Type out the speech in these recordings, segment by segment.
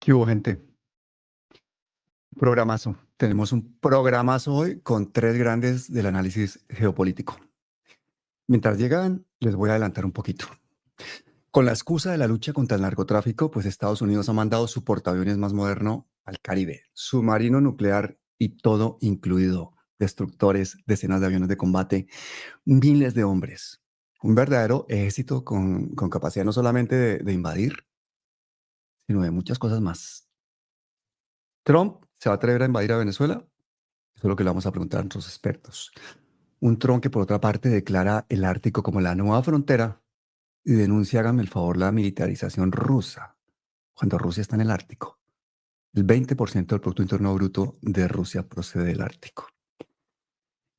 ¿Qué hubo, gente? Programazo. Tenemos un programazo hoy con tres grandes del análisis geopolítico. Mientras llegan, les voy a adelantar un poquito. Con la excusa de la lucha contra el narcotráfico, pues Estados Unidos ha mandado su portaaviones más moderno al Caribe, submarino nuclear y todo incluido, destructores, decenas de aviones de combate, miles de hombres. Un verdadero ejército con capacidad no solamente de invadir, sino de muchas cosas más. ¿Trump se va a atrever a invadir a Venezuela? Eso es lo que le vamos a preguntar a nuestros expertos. Un Trump que, por otra parte, declara el Ártico como la nueva frontera y denuncia, hágame el favor, la militarización rusa, cuando Rusia está en el Ártico. El 20% del Producto Interno Bruto de Rusia procede del Ártico.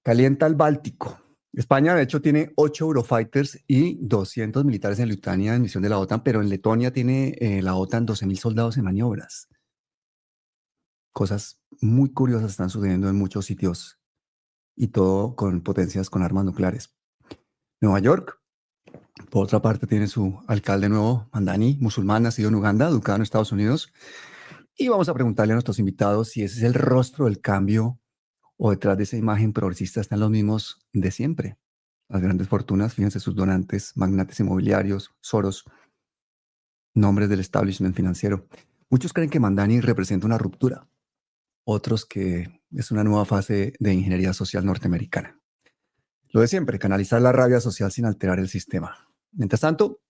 Calienta el Báltico. España, de hecho, tiene 8 Eurofighters y 200 militares en Lituania en misión de la OTAN, pero en Letonia tiene la OTAN 12.000 soldados en maniobras. Cosas muy curiosas están sucediendo en muchos sitios y todo con potencias con armas nucleares. Nueva York, por otra parte, tiene su alcalde nuevo, Mandani, musulmán, nacido en Uganda, educado en Estados Unidos. Y vamos a preguntarle a nuestros invitados si ese es el rostro del cambio o detrás de esa imagen progresista están los mismos de siempre. Las grandes fortunas, fíjense sus donantes, magnates inmobiliarios, Soros, nombres del establishment financiero. Muchos creen que Mandani representa una ruptura, otros que es una nueva fase de ingeniería social norteamericana. Lo de siempre, canalizar la rabia social sin alterar el sistema. Mientras tanto,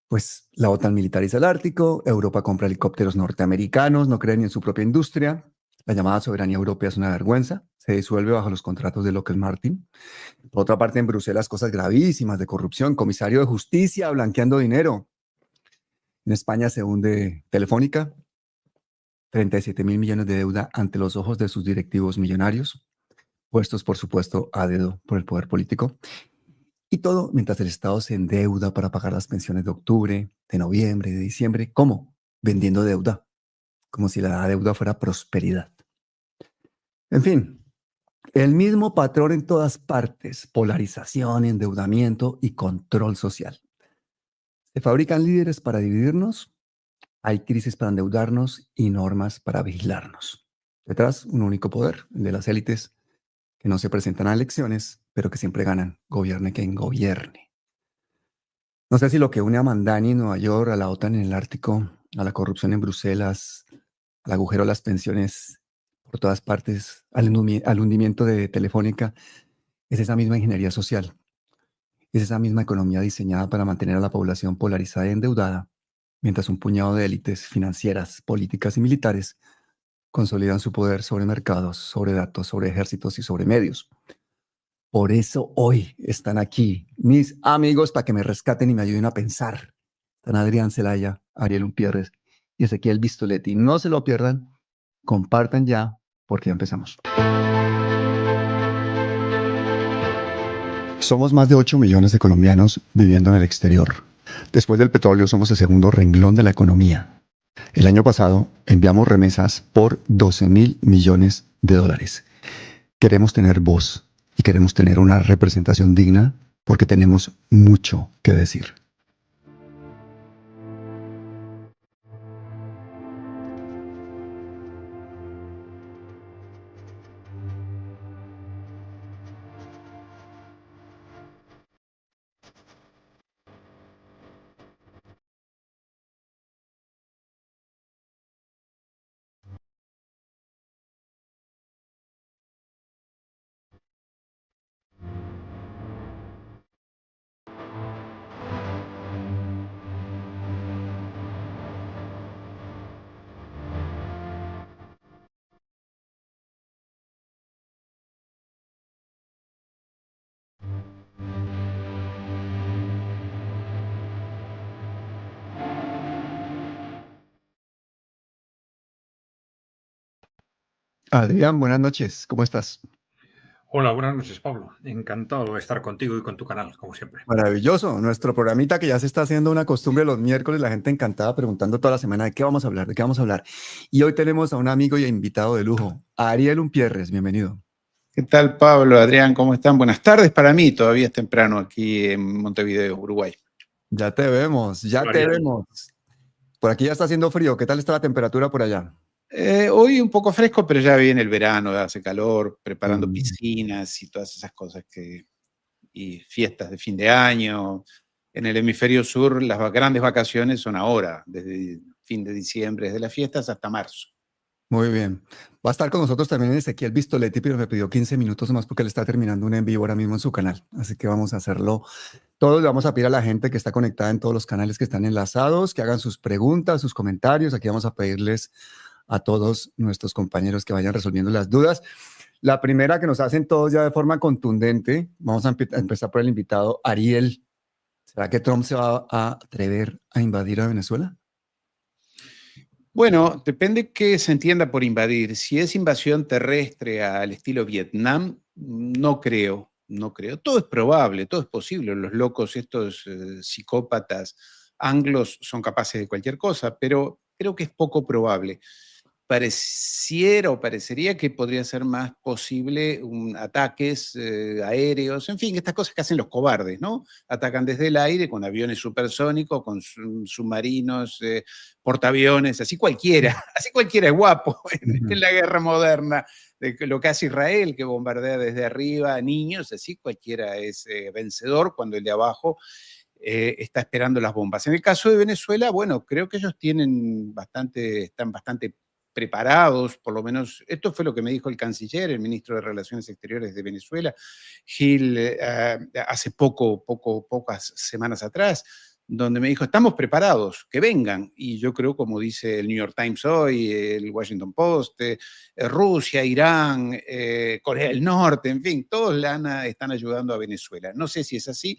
pues la OTAN militariza el Ártico, Europa compra helicópteros norteamericanos, no creen ni en su propia industria, la llamada soberanía europea es una vergüenza, se disuelve bajo los contratos de Lockheed Martin. Por otra parte, en Bruselas, cosas gravísimas de corrupción, comisario de justicia blanqueando dinero. En España se hunde Telefónica, 37.000 millones de deuda ante los ojos de sus directivos millonarios, puestos, por supuesto, a dedo por el poder político. Y todo mientras el Estado se endeuda para pagar las pensiones de octubre, de noviembre, de diciembre. ¿Cómo? Vendiendo deuda, como si la deuda fuera prosperidad. En fin, el mismo patrón en todas partes, polarización, endeudamiento y control social. Se fabrican líderes para dividirnos, hay crisis para endeudarnos y normas para vigilarnos. Detrás, un único poder, el de las élites, que no se presentan a elecciones, pero que siempre ganan, gobierne quien gobierne. No sé si lo que une a Mandani en Nueva York, a la OTAN en el Ártico, a la corrupción en Bruselas, al agujero de las pensiones por todas partes, al hundimiento de Telefónica, es esa misma ingeniería social, es esa misma economía diseñada para mantener a la población polarizada y endeudada, mientras un puñado de élites financieras, políticas y militares consolidan su poder sobre mercados, sobre datos, sobre ejércitos y sobre medios. Por eso hoy están aquí mis amigos para que me rescaten y me ayuden a pensar. Están Adrián Celaya, Ariel Umpierres y Ezequiel Vistoletti. No se lo pierdan, compartan ya, porque ya empezamos. Somos más de 8 millones de colombianos viviendo en el exterior. Después del petróleo somos el segundo renglón de la economía. El año pasado enviamos remesas por 12.000 millones de dólares. Queremos tener voz y queremos tener una representación digna porque tenemos mucho que decir. Adrián, buenas noches, ¿cómo estás? Hola, buenas noches, Pablo. Encantado de estar contigo y con tu canal, como siempre. Maravilloso, nuestro programita que ya se está haciendo una costumbre los miércoles, la gente encantada preguntando toda la semana de qué vamos a hablar, de qué vamos a hablar. Y hoy tenemos a un amigo y invitado de lujo, Ariel Umpierres, bienvenido. ¿Qué tal, Pablo, Adrián? ¿Cómo están? Buenas tardes para mí, todavía es temprano aquí en Montevideo, Uruguay. Ya te vemos, ya Hola, te Ariel. vemos. Por aquí ya está haciendo frío. ¿Qué tal está la temperatura por allá? Hoy un poco fresco, pero ya viene el verano, hace calor, preparando Mm, piscinas y todas esas cosas y fiestas de fin de año. En el hemisferio sur, las grandes vacaciones son ahora, desde fin de diciembre, desde las fiestas hasta marzo. muy bien. Va a estar con nosotros también Ezequiel Vistoletti, pero me pidió 15 minutos más porque él está terminando un en vivo ahora mismo en su canal. Así que vamos a hacerlo. Todos le vamos a pedir a la gente que está conectada en todos los canales que están enlazados, que hagan sus preguntas, sus comentarios. Aquí vamos a pedirles a todos nuestros compañeros que vayan resolviendo las dudas. La primera que nos hacen todos ya de forma contundente, vamos a empezar por el invitado Ariel. ¿Será que Trump se va a atrever a invadir a Venezuela? Bueno, depende qué se entienda por invadir. Si es invasión terrestre al estilo Vietnam, no creo, no creo. Todo es probable, todo es posible. Los locos, estos psicópatas anglos son capaces de cualquier cosa, pero creo que es poco probable. Pareciera o parecería que podría ser más posible ataques aéreos, en fin, estas cosas que hacen los cobardes, ¿no? Atacan desde el aire con aviones supersónicos, con submarinos, portaaviones, así cualquiera es guapo en la guerra moderna, lo que hace Israel, que bombardea desde arriba a niños, así cualquiera es vencedor cuando el de abajo está esperando las bombas. En el caso de Venezuela, bueno, creo que ellos están bastante preparados, por lo menos, esto fue lo que me dijo el canciller, el ministro de Relaciones Exteriores de Venezuela, Gil, hace pocas semanas atrás, donde me dijo, estamos preparados, que vengan. Y yo creo, como dice el New York Times hoy, el Washington Post, Rusia, Irán, Corea del Norte, en fin, todos están ayudando a Venezuela. No sé si es así,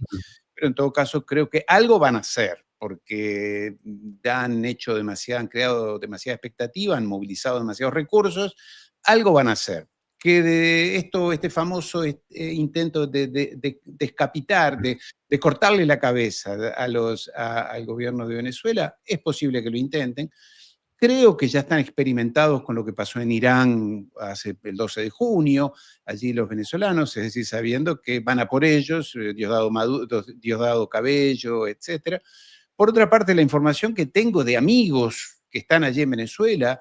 pero en todo caso creo que algo van a hacer, porque han creado demasiada expectativa, han movilizado demasiados recursos, algo van a hacer. Que de este famoso intento de descapitar, de cortarle la cabeza al gobierno de Venezuela, es posible que lo intenten. Creo que ya están experimentados con lo que pasó en Irán el 12 de junio, allí los venezolanos, es decir, sabiendo que van a por ellos, Diosdado Cabello, etc. Por otra parte, la información que tengo de amigos que están allí en Venezuela,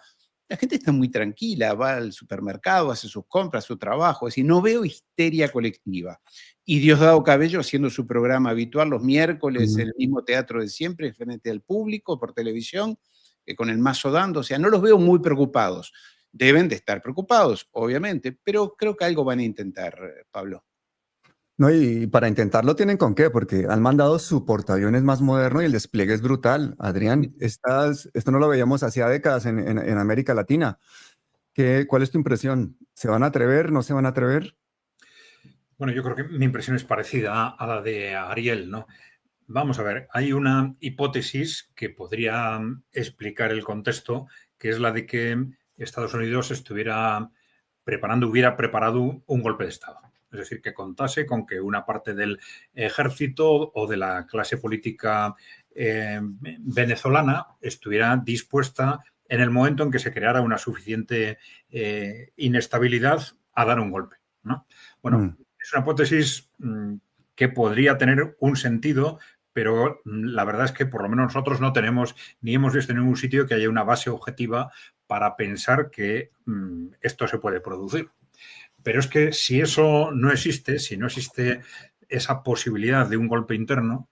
la gente está muy tranquila, va al supermercado, hace sus compras, su trabajo, es decir, no veo histeria colectiva. Y Diosdado Cabello haciendo su programa habitual los miércoles en el mismo teatro de siempre, frente al público, por televisión, con el mazo dando, o sea, no los veo muy preocupados. Deben de estar preocupados, obviamente, pero creo que algo van a intentar, Pablo. No, y para intentarlo tienen con qué, porque han mandado su portaaviones más moderno y el despliegue es brutal. Adrián, esto no lo veíamos hacía décadas en América Latina. ¿Cuál es tu impresión? ¿Se van a atrever? ¿No se van a atrever? Bueno, yo creo que mi impresión es parecida a la de Ariel, ¿no? Vamos a ver, hay una hipótesis que podría explicar el contexto, que es la de que Estados Unidos hubiera preparado un golpe de Estado. Es decir, que contase con que una parte del ejército o de la clase política venezolana estuviera dispuesta en el momento en que se creara una suficiente inestabilidad a dar un golpe, ¿no? Bueno, es una hipótesis que podría tener un sentido, pero la verdad es que por lo menos nosotros no tenemos ni hemos visto en ningún sitio que haya una base objetiva para pensar que esto se puede producir. Pero es que si eso no existe, si no existe esa posibilidad de un golpe interno,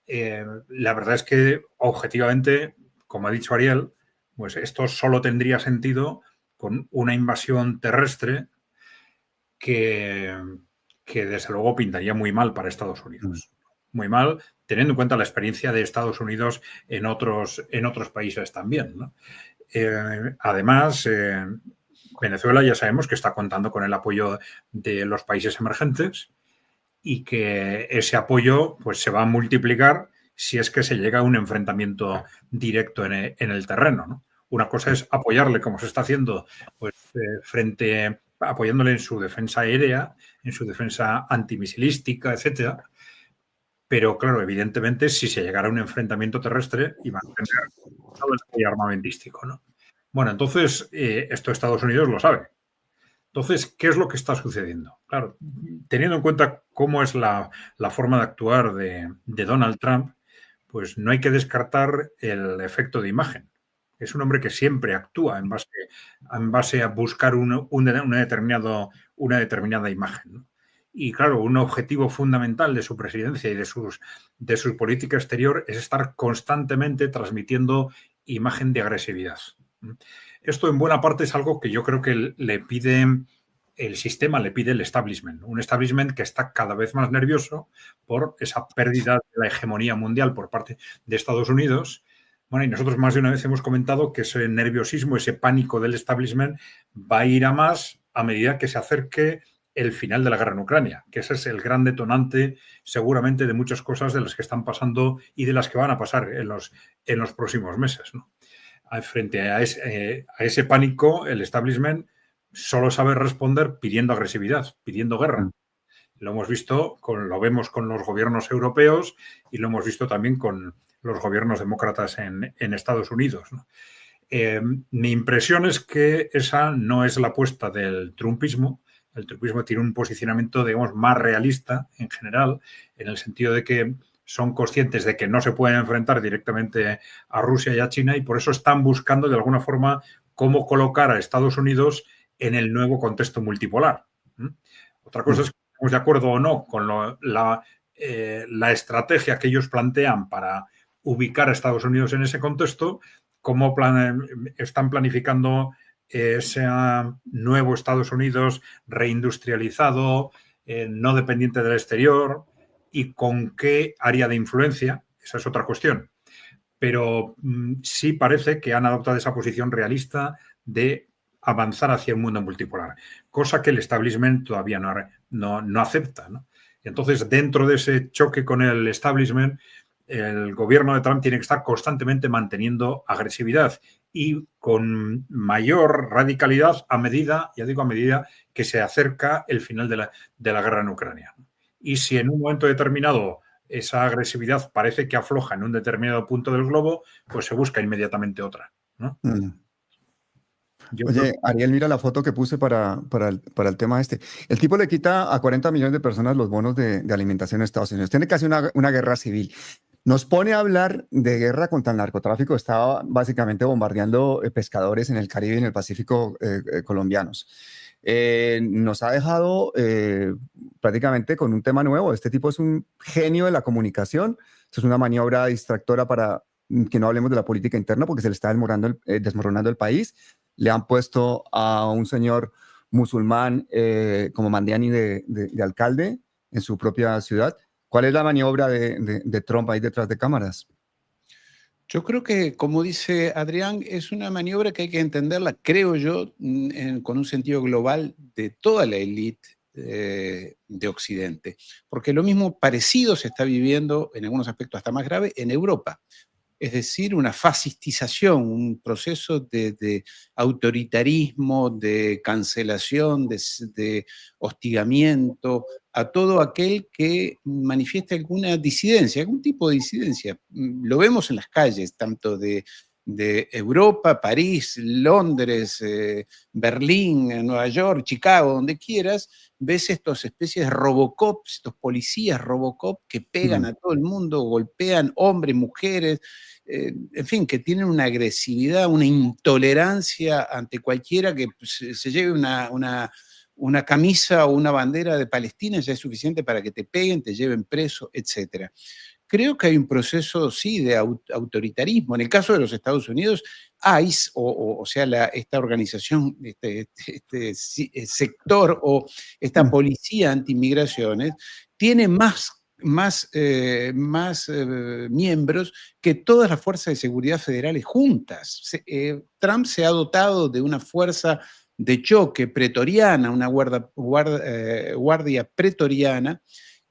la verdad es que objetivamente, como ha dicho Ariel, pues esto solo tendría sentido con una invasión terrestre que desde luego pintaría muy mal para Estados Unidos. Muy mal, teniendo en cuenta la experiencia de Estados Unidos en otros países también, ¿no? Además, Venezuela ya sabemos que está contando con el apoyo de los países emergentes y que ese apoyo pues, se va a multiplicar si es que se llega a un enfrentamiento directo en el terreno, ¿no? Una cosa es apoyarle, como se está haciendo, pues, apoyándole en su defensa aérea, en su defensa antimisilística, etcétera. Pero, claro, evidentemente, si se llegara a un enfrentamiento terrestre, iban a tener todo el apoyo armamentístico, ¿no? Bueno, entonces, esto Estados Unidos lo sabe. Entonces, ¿qué es lo que está sucediendo? Claro, teniendo en cuenta cómo es la forma de actuar de Donald Trump, pues no hay que descartar el efecto de imagen. Es un hombre que siempre actúa en base a buscar una determinada imagen, ¿no? Y claro, un objetivo fundamental de su presidencia y de su política exterior es estar constantemente transmitiendo imagen de agresividad. Esto en buena parte es algo que yo creo que el sistema le pide el establishment. Un establishment que está cada vez más nervioso por esa pérdida de la hegemonía mundial por parte de Estados Unidos. Bueno, y nosotros más de una vez hemos comentado que ese nerviosismo, ese pánico del establishment va a ir a más a medida que se acerque el final de la guerra en Ucrania, que ese es el gran detonante seguramente de muchas cosas de las que están pasando y de las que van a pasar en los próximos meses, ¿no? Frente a ese pánico, el establishment solo sabe responder pidiendo agresividad, pidiendo guerra. Lo vemos con los gobiernos europeos y lo hemos visto también con los gobiernos demócratas en Estados Unidos, ¿no? Mi impresión es que esa no es la apuesta del trumpismo. El trumpismo tiene un posicionamiento, digamos, más realista en general, en el sentido de que son conscientes de que no se pueden enfrentar directamente a Rusia y a China y por eso están buscando de alguna forma cómo colocar a Estados Unidos en el nuevo contexto multipolar. Otra cosa es que estamos de acuerdo o no con la estrategia que ellos plantean para ubicar a Estados Unidos en ese contexto, cómo están planificando ese nuevo Estados Unidos reindustrializado, no dependiente del exterior y con qué área de influencia. Esa es otra cuestión. Pero sí parece que han adoptado esa posición realista de avanzar hacia un mundo multipolar, cosa que el establishment todavía no acepta, ¿no? Entonces, dentro de ese choque con el establishment, el gobierno de Trump tiene que estar constantemente manteniendo agresividad y con mayor radicalidad a medida que se acerca el final de la guerra en Ucrania. Y si en un momento determinado esa agresividad parece que afloja en un determinado punto del globo, pues se busca inmediatamente otra, ¿no? Oye, Ariel, mira la foto que puse para el tema este. El tipo le quita a 40 millones de personas los bonos de alimentación en Estados Unidos. Tiene casi una guerra civil. Nos pone a hablar de guerra contra el narcotráfico. Estaba básicamente bombardeando pescadores en el Caribe y en el Pacífico colombianos. Nos ha dejado prácticamente con un tema nuevo. Este tipo es un genio de la comunicación. Esto es una maniobra distractora para que no hablemos de la política interna porque se le está desmoronando el país. Le han puesto a un señor musulmán como Mandiani de alcalde en su propia ciudad. ¿Cuál es la maniobra de Trump ahí detrás de cámaras? Yo creo que, como dice Adrián, es una maniobra que hay que entenderla, creo yo, con un sentido global de toda la élite de Occidente. Porque lo mismo parecido se está viviendo, en algunos aspectos hasta más grave, en Europa. Es decir, una fascistización, un proceso de autoritarismo, de cancelación, de hostigamiento a todo aquel que manifieste alguna disidencia, algún tipo de disidencia. Lo vemos en las calles, tanto de Europa, París, Londres, Berlín, Nueva York, Chicago, donde quieras, ves estas especies de Robocops, estos policías Robocop que pegan a todo el mundo, golpean hombres, mujeres, en fin, que tienen una agresividad, una intolerancia ante cualquiera que se lleve una camisa o una bandera de Palestina, ya es suficiente para que te peguen, te lleven preso, etc. Creo que hay un proceso, sí, de autoritarismo. En el caso de los Estados Unidos, ICE, o sea, esta organización, este sector o esta policía anti-inmigraciones, tiene más miembros que todas las fuerzas de seguridad federales juntas. Trump se ha dotado de una fuerza de choque pretoriana, una guardia pretoriana,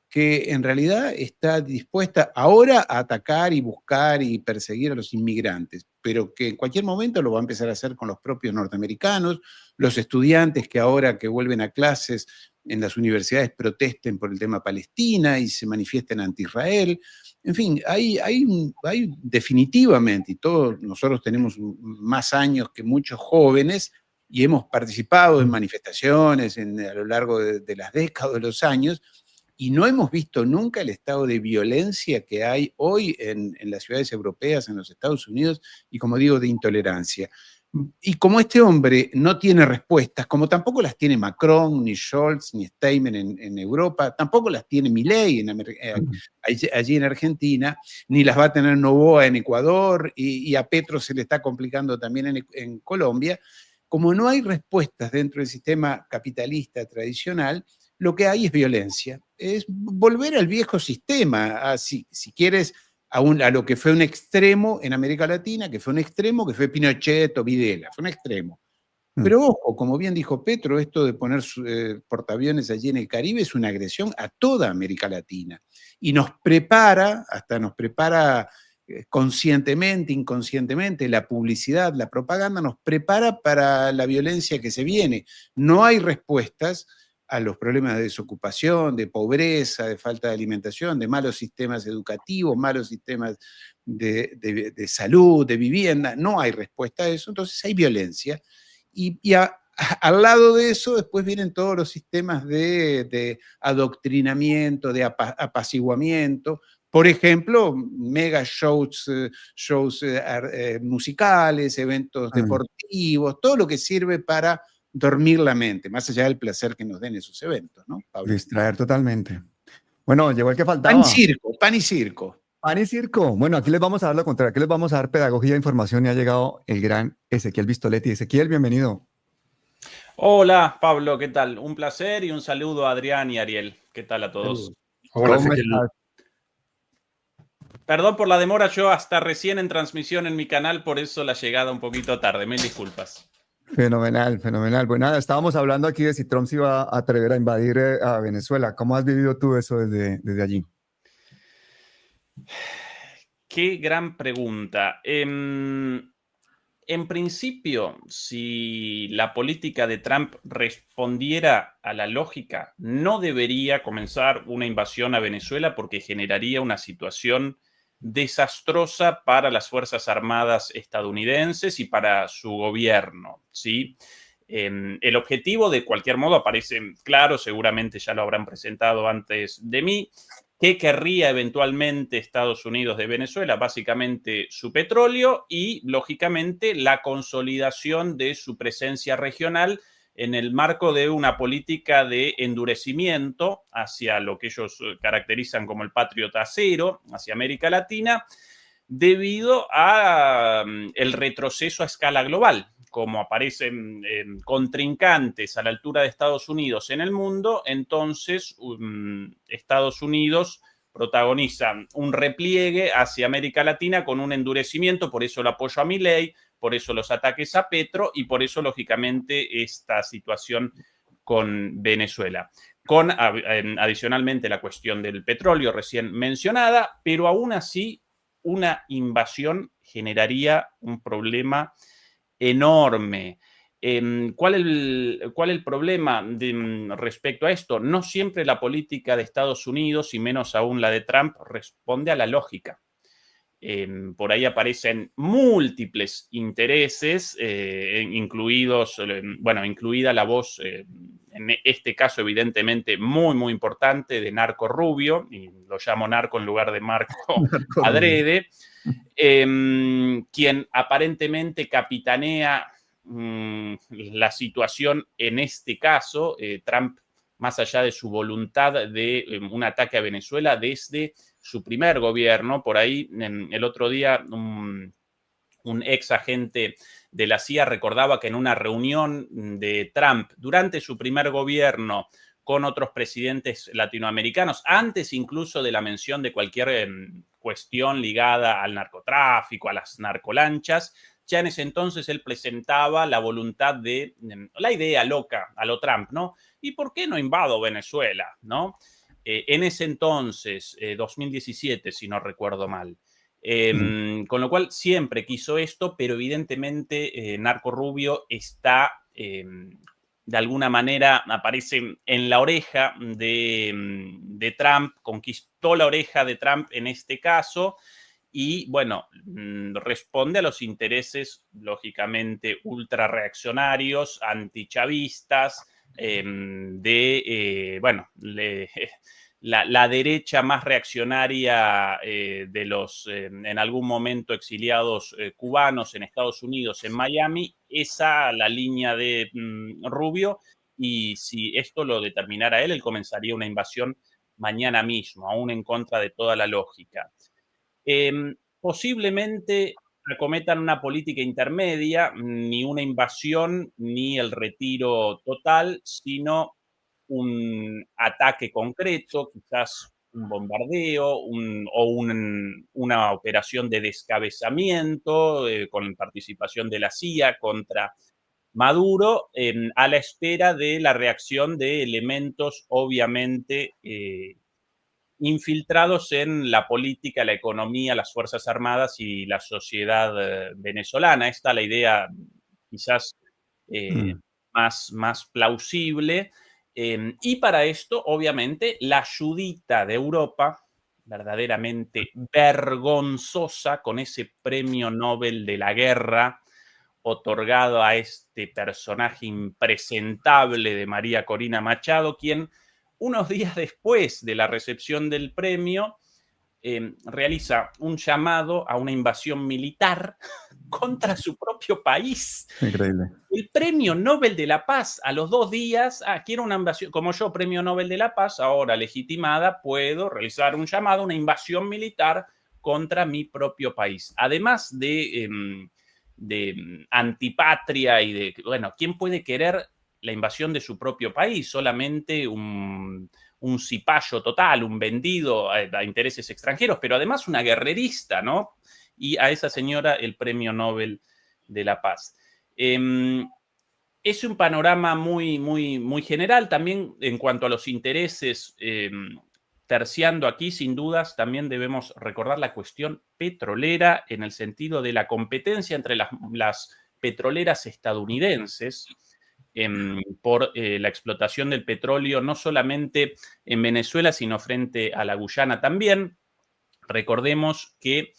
que en realidad está dispuesta ahora a atacar y buscar y perseguir a los inmigrantes, pero que en cualquier momento lo va a empezar a hacer con los propios norteamericanos, los estudiantes que ahora que vuelven a clases en las universidades protesten por el tema Palestina y se manifiesten anti-Israel. En fin, hay definitivamente, y todos nosotros tenemos más años que muchos jóvenes y hemos participado en manifestaciones a lo largo de las décadas, de los años, y no hemos visto nunca el estado de violencia que hay hoy en las ciudades europeas, en los Estados Unidos, y como digo, de intolerancia. Y como este hombre no tiene respuestas, como tampoco las tiene Macron, ni Scholz, ni Steinmeier en Europa, tampoco las tiene Milei allí en Argentina, ni las va a tener Noboa en Ecuador, y a Petro se le está complicando también en Colombia. Como no hay respuestas dentro del sistema capitalista tradicional, lo que hay es violencia. Es volver al viejo sistema, si quieres, a lo que fue un extremo en América Latina, que fue un extremo que fue Pinochet o Videla, fue un extremo. Pero ojo, como bien dijo Petro, esto de poner portaaviones allí en el Caribe es una agresión a toda América Latina. Y nos prepara conscientemente, inconscientemente, la publicidad, la propaganda nos prepara para la violencia que se viene. No hay respuestas a los problemas de desocupación, de pobreza, de falta de alimentación, de malos sistemas educativos, malos sistemas de salud, de vivienda. No hay respuesta a eso, entonces hay violencia. Al lado de eso, después vienen todos los sistemas de adoctrinamiento, de apaciguamiento. Por ejemplo, mega shows musicales, eventos deportivos, todo lo que sirve para dormir la mente, más allá del placer que nos den esos eventos, ¿no, Pablo? Distraer totalmente. Bueno, llegó el que faltaba. Pan y circo, pan y circo. Pan y circo. Bueno, aquí les vamos a dar lo contrario, aquí les vamos a dar pedagogía e información y ha llegado el gran Ezequiel Vistoletti. Ezequiel, bienvenido. Hola, Pablo, ¿qué tal? Un placer y un saludo a Adrián y Ariel. ¿Qué tal a todos? Hola, ¿Cómo Ezequiel. estás? Perdón por la demora, yo hasta recién en transmisión en mi canal, por eso la llegada un poquito tarde. Mil disculpas. Fenomenal, fenomenal. Bueno, nada, estábamos hablando aquí de si Trump se iba a atrever a invadir a Venezuela. ¿Cómo has vivido tú eso desde allí? Qué gran pregunta. En principio, si la política de Trump respondiera a la lógica, no debería comenzar una invasión a Venezuela porque generaría una situación desastrosa para las Fuerzas Armadas estadounidenses y para su gobierno, ¿sí? El objetivo, de cualquier modo, aparece claro, seguramente ya lo habrán presentado antes de mí. ¿Qué querría eventualmente Estados Unidos de Venezuela? Básicamente su petróleo y, lógicamente, la consolidación de su presencia regional en el marco de una política de endurecimiento hacia lo que ellos caracterizan como el Patriota Cero, hacia América Latina, debido al retroceso a escala global. Como aparecen contrincantes a la altura de Estados Unidos en el mundo, entonces Estados Unidos protagoniza un repliegue hacia América Latina con un endurecimiento, por eso el apoyo a Milei, por eso los ataques a Petro y por eso, lógicamente, esta situación con Venezuela. Con adicionalmente la cuestión del petróleo recién mencionada, pero aún así una invasión generaría un problema enorme. ¿Cuál es el problema respecto a esto? No siempre la política de Estados Unidos, y menos aún la de Trump, responde a la lógica. Por ahí aparecen múltiples intereses, incluida la voz, en este caso evidentemente muy, muy importante, de Narco Rubio, y lo llamo Narco en lugar de Marco adrede, quien aparentemente capitanea la situación en este caso. Trump, más allá de su voluntad de un ataque a Venezuela desde su primer gobierno, por ahí el otro día un ex agente de la CIA recordaba que en una reunión de Trump durante su primer gobierno con otros presidentes latinoamericanos, antes incluso de la mención de cualquier cuestión ligada al narcotráfico, a las narcolanchas, ya en ese entonces él presentaba la voluntad de, la idea loca a lo Trump, ¿no? ¿Y por qué no invado Venezuela, no? En ese entonces, 2017, si no recuerdo mal. Con lo cual siempre quiso esto, pero evidentemente Narco Rubio está, de alguna manera, aparece en la oreja de Trump, conquistó la oreja de Trump en este caso, y bueno, responde a los intereses, lógicamente, ultra reaccionarios, antichavistas, la derecha más reaccionaria de los en algún momento exiliados cubanos en Estados Unidos, en Miami, esa la línea de Rubio, y si esto lo determinara él comenzaría una invasión mañana mismo, aún en contra de toda la lógica. Posiblemente acometan una política intermedia, ni una invasión ni el retiro total, sino un ataque concreto, quizás un bombardeo una operación de descabezamiento con participación de la CIA contra Maduro, a la espera de la reacción de elementos obviamente infiltrados en la política, la economía, las Fuerzas Armadas y la sociedad venezolana. Esta es la idea quizás más plausible. Y para esto, obviamente, la ayudita de Europa, verdaderamente vergonzosa, con ese premio Nobel de la guerra otorgado a este personaje impresentable de María Corina Machado, quien unos días después de la recepción del premio realiza un llamado a una invasión militar contra su propio país. Increíble. El premio Nobel de la Paz, a los 2 días, quiero una invasión, como yo, premio Nobel de la Paz, ahora legitimada, puedo realizar un llamado a una invasión militar contra mi propio país. Además de antipatria y de, bueno, ¿quién puede querer la invasión de su propio país? Solamente un cipayo total, un vendido a intereses extranjeros, pero además una guerrerista, ¿no? Y a esa señora el premio Nobel de la Paz. Es un panorama muy general. También en cuanto a los intereses, terciando aquí, sin dudas, también debemos recordar la cuestión petrolera en el sentido de la competencia entre las petroleras estadounidenses por la explotación del petróleo, no solamente en Venezuela, sino frente a la Guyana también. Recordemos que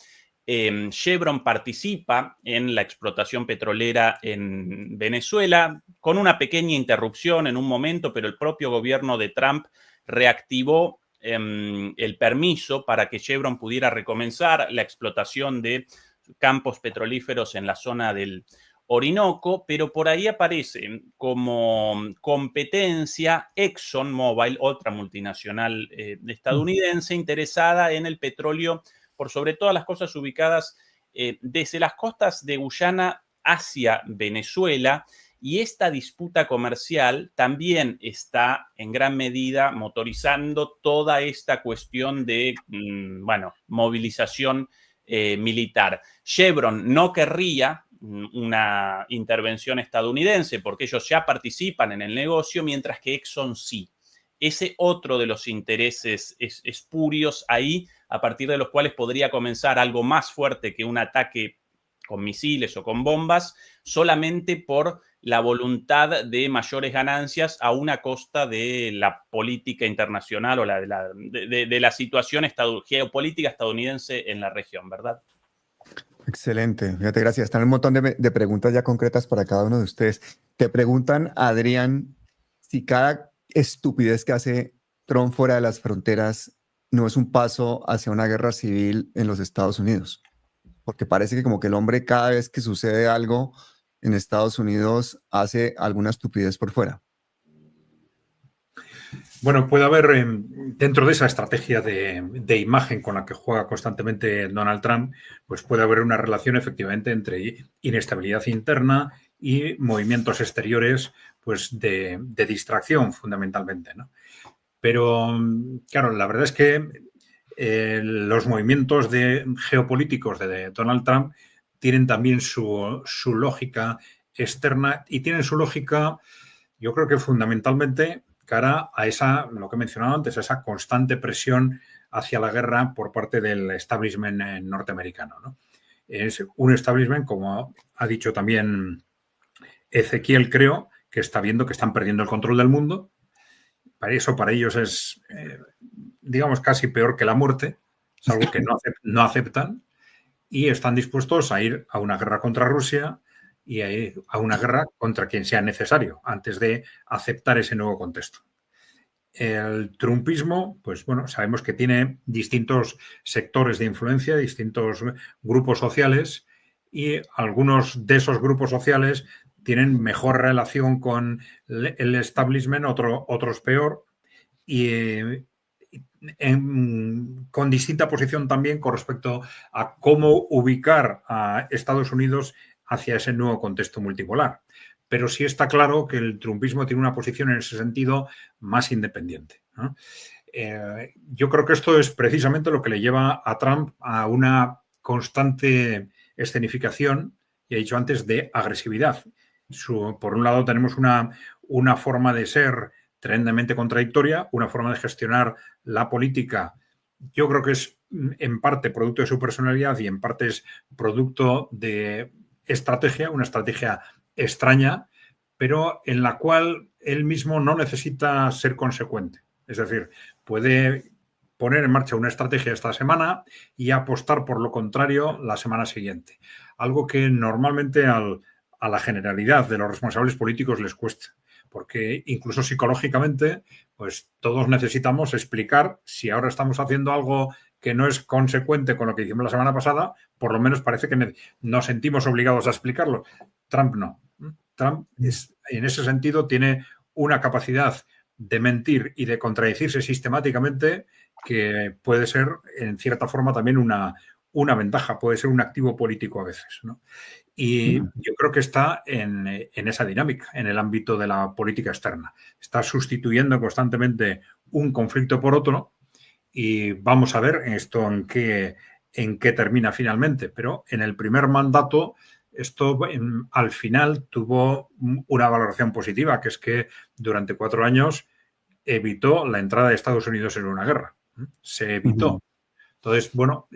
Chevron participa en la explotación petrolera en Venezuela, con una pequeña interrupción en un momento, pero el propio gobierno de Trump reactivó el permiso para que Chevron pudiera recomenzar la explotación de campos petrolíferos en la zona del Orinoco, pero por ahí aparece como competencia ExxonMobil, otra multinacional estadounidense interesada en el petróleo, por sobre todas las cosas ubicadas desde las costas de Guyana hacia Venezuela, y esta disputa comercial también está en gran medida motorizando toda esta cuestión de, movilización militar. Chevron no querría una intervención estadounidense porque ellos ya participan en el negocio, mientras que Exxon sí. Ese otro de los intereses espurios ahí, a partir de los cuales podría comenzar algo más fuerte que un ataque con misiles o con bombas, solamente por la voluntad de mayores ganancias a una costa de la política internacional o de la situación geopolítica estadounidense en la región, ¿verdad? Excelente, fíjate, gracias. Están un montón de preguntas ya concretas para cada uno de ustedes. Te preguntan, Adrián, si cada estupidez que hace Trump fuera de las fronteras no es un paso hacia una guerra civil en los Estados Unidos. Porque parece que como que el hombre cada vez que sucede algo en Estados Unidos hace alguna estupidez por fuera. Bueno, puede haber dentro de esa estrategia de imagen con la que juega constantemente Donald Trump, pues puede haber una relación efectivamente entre inestabilidad interna y movimientos exteriores, pues de distracción fundamentalmente, ¿no? Pero, claro, la verdad es que los movimientos geopolíticos de Donald Trump tienen también su lógica externa y tienen su lógica, yo creo que fundamentalmente cara a esa, lo que he mencionado antes, a esa constante presión hacia la guerra por parte del establishment norteamericano, ¿no? Es un establishment, como ha dicho también Ezequiel, creo, que está viendo que están perdiendo el control del mundo. Para ellos es, digamos, casi peor que la muerte, es algo que no aceptan, y están dispuestos a ir a una guerra contra Rusia y a una guerra contra quien sea necesario antes de aceptar ese nuevo contexto. El trumpismo, pues bueno, sabemos que tiene distintos sectores de influencia, distintos grupos sociales, y algunos de esos grupos sociales tienen mejor relación con el establishment, otros peor, y con distinta posición también con respecto a cómo ubicar a Estados Unidos hacia ese nuevo contexto multipolar. Pero sí está claro que el trumpismo tiene una posición en ese sentido más independiente, ¿no? Yo creo que esto es precisamente lo que le lleva a Trump a una constante escenificación, ya he dicho antes, de agresividad. Por un lado tenemos una forma de ser tremendamente contradictoria, una forma de gestionar la política. Yo creo que es en parte producto de su personalidad y en parte es producto de estrategia, una estrategia extraña, pero en la cual él mismo no necesita ser consecuente. Es decir, puede poner en marcha una estrategia esta semana y apostar por lo contrario la semana siguiente. Algo que normalmente a la generalidad de los responsables políticos les cuesta, porque incluso psicológicamente, pues todos necesitamos explicar si ahora estamos haciendo algo que no es consecuente con lo que hicimos la semana pasada, por lo menos parece que nos sentimos obligados a explicarlo. Trump no. Trump en ese sentido tiene una capacidad de mentir y de contradecirse sistemáticamente que puede ser, en cierta forma, también una ventaja, puede ser un activo político a veces, ¿no? Y yo creo que está en esa dinámica, en el ámbito de la política externa. Está sustituyendo constantemente un conflicto por otro y vamos a ver esto en qué termina finalmente. Pero en el primer mandato esto al final tuvo una valoración positiva, que es que durante 4 años evitó la entrada de Estados Unidos en una guerra. Se evitó. Entonces, bueno,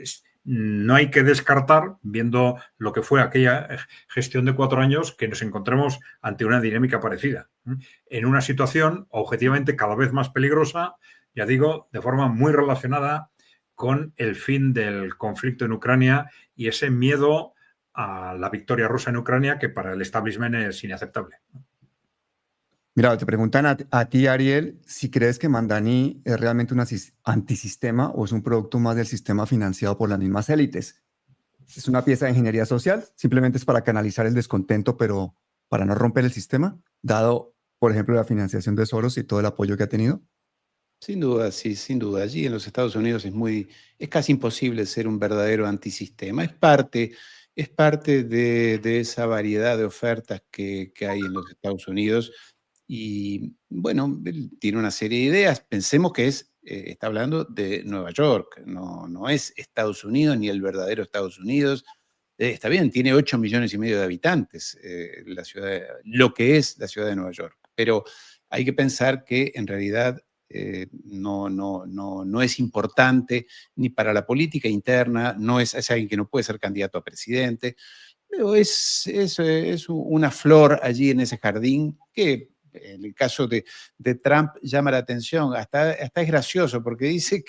no hay que descartar, viendo lo que fue aquella gestión de 4 años, que nos encontremos ante una dinámica parecida. En una situación objetivamente cada vez más peligrosa, ya digo, de forma muy relacionada con el fin del conflicto en Ucrania y ese miedo a la victoria rusa en Ucrania, que para el establishment es inaceptable. Mira, te preguntan a ti, Ariel, si crees que Mandani es realmente un antisistema o es un producto más del sistema financiado por las mismas élites. ¿Es una pieza de ingeniería social? ¿Simplemente es para canalizar el descontento, pero para no romper el sistema? Dado, por ejemplo, la financiación de Soros y todo el apoyo que ha tenido. Sin duda, sí, sin duda. Allí en los Estados Unidos es casi imposible ser un verdadero antisistema. Es parte de esa variedad de ofertas que hay en los Estados Unidos. Y bueno, él tiene una serie de ideas. Pensemos que está hablando de Nueva York, no es Estados Unidos ni el verdadero Estados Unidos. Está bien, tiene 8,5 millones de habitantes, lo que es la ciudad de Nueva York. Pero hay que pensar que en realidad no es importante ni para la política interna, es alguien que no puede ser candidato a presidente, pero es una flor allí en ese jardín que en el caso de Trump llama la atención, hasta es gracioso porque dice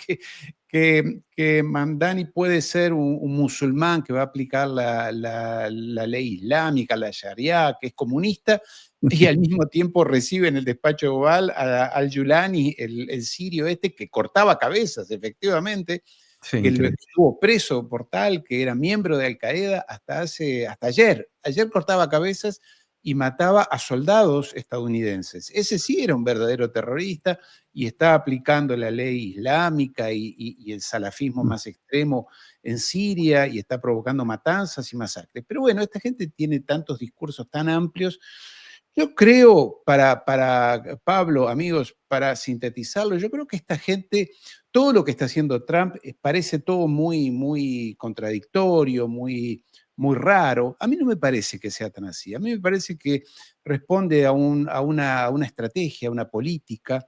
que Mamdani puede ser un musulmán que va a aplicar la ley islámica, la Sharia, que es comunista, y al mismo tiempo recibe en el despacho oval al-Yulani, el sirio que cortaba cabezas, efectivamente, Sí, que increíble. estuvo preso por tal, que era miembro de Al-Qaeda hasta ayer. Ayer cortaba cabezas y mataba a soldados estadounidenses. Ese sí era un verdadero terrorista y está aplicando la ley islámica y el salafismo más extremo en Siria y está provocando matanzas y masacres. Pero bueno, esta gente tiene tantos discursos tan amplios. Yo creo, para Pablo, amigos, para sintetizarlo, yo creo que esta gente, todo lo que está haciendo Trump, parece todo muy, muy contradictorio, muy, muy raro. A mí no me parece que sea tan así. A mí me parece que responde a una estrategia, a una política,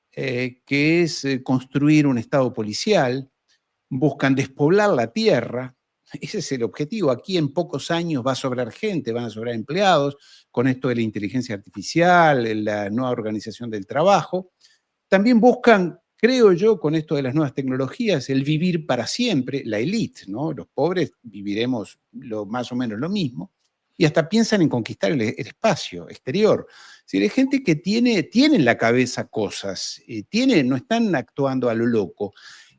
que es construir un Estado policial. Buscan despoblar la tierra. Ese es el objetivo. Aquí en pocos años va a sobrar gente, van a sobrar empleados, con esto de la inteligencia artificial, la nueva organización del trabajo. También buscan, creo yo, con esto de las nuevas tecnologías, el vivir para siempre, la élite, ¿no? Los pobres viviremos más o menos lo mismo. y hasta piensan en conquistar el espacio exterior. Si hay gente que tiene en la cabeza cosas, no están actuando a lo loco.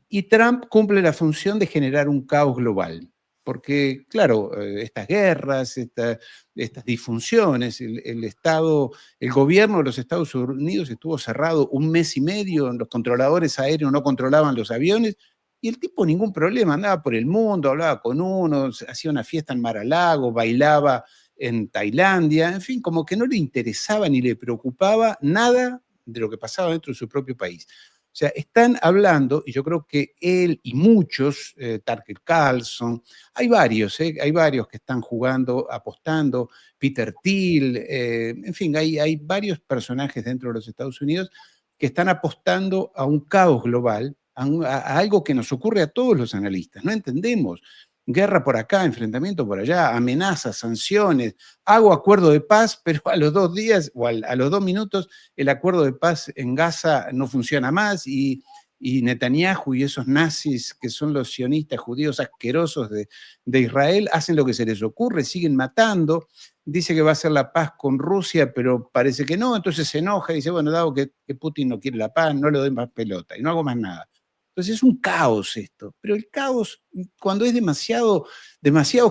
Y Trump cumple la función de generar un caos global. Porque, claro, estas guerras, estas disfunciones, el gobierno de los Estados Unidos estuvo cerrado 1 mes y medio, los controladores aéreos no controlaban los aviones, y el tipo ningún problema, andaba por el mundo, hablaba con unos, hacía una fiesta en Mar-a-Lago, bailaba en Tailandia, en fin, como que no le interesaba ni le preocupaba nada de lo que pasaba dentro de su propio país. O sea, están hablando, y yo creo que él y muchos, Tucker Carlson, hay varios que están jugando, apostando, Peter Thiel, en fin, hay varios personajes dentro de los Estados Unidos que están apostando a un caos global, a algo que nos ocurre a todos los analistas. No entendemos. Guerra por acá, enfrentamiento por allá, amenazas, sanciones, hago acuerdo de paz, pero a los 2 días o a los 2 minutos el acuerdo de paz en Gaza no funciona más y Netanyahu y esos nazis que son los sionistas judíos asquerosos de Israel hacen lo que se les ocurre, siguen matando, dice que va a hacer la paz con Rusia, pero parece que no, entonces se enoja y dice, bueno, dado que Putin no quiere la paz, no le doy más pelota y no hago más nada. Entonces es un caos esto, pero el caos cuando es demasiado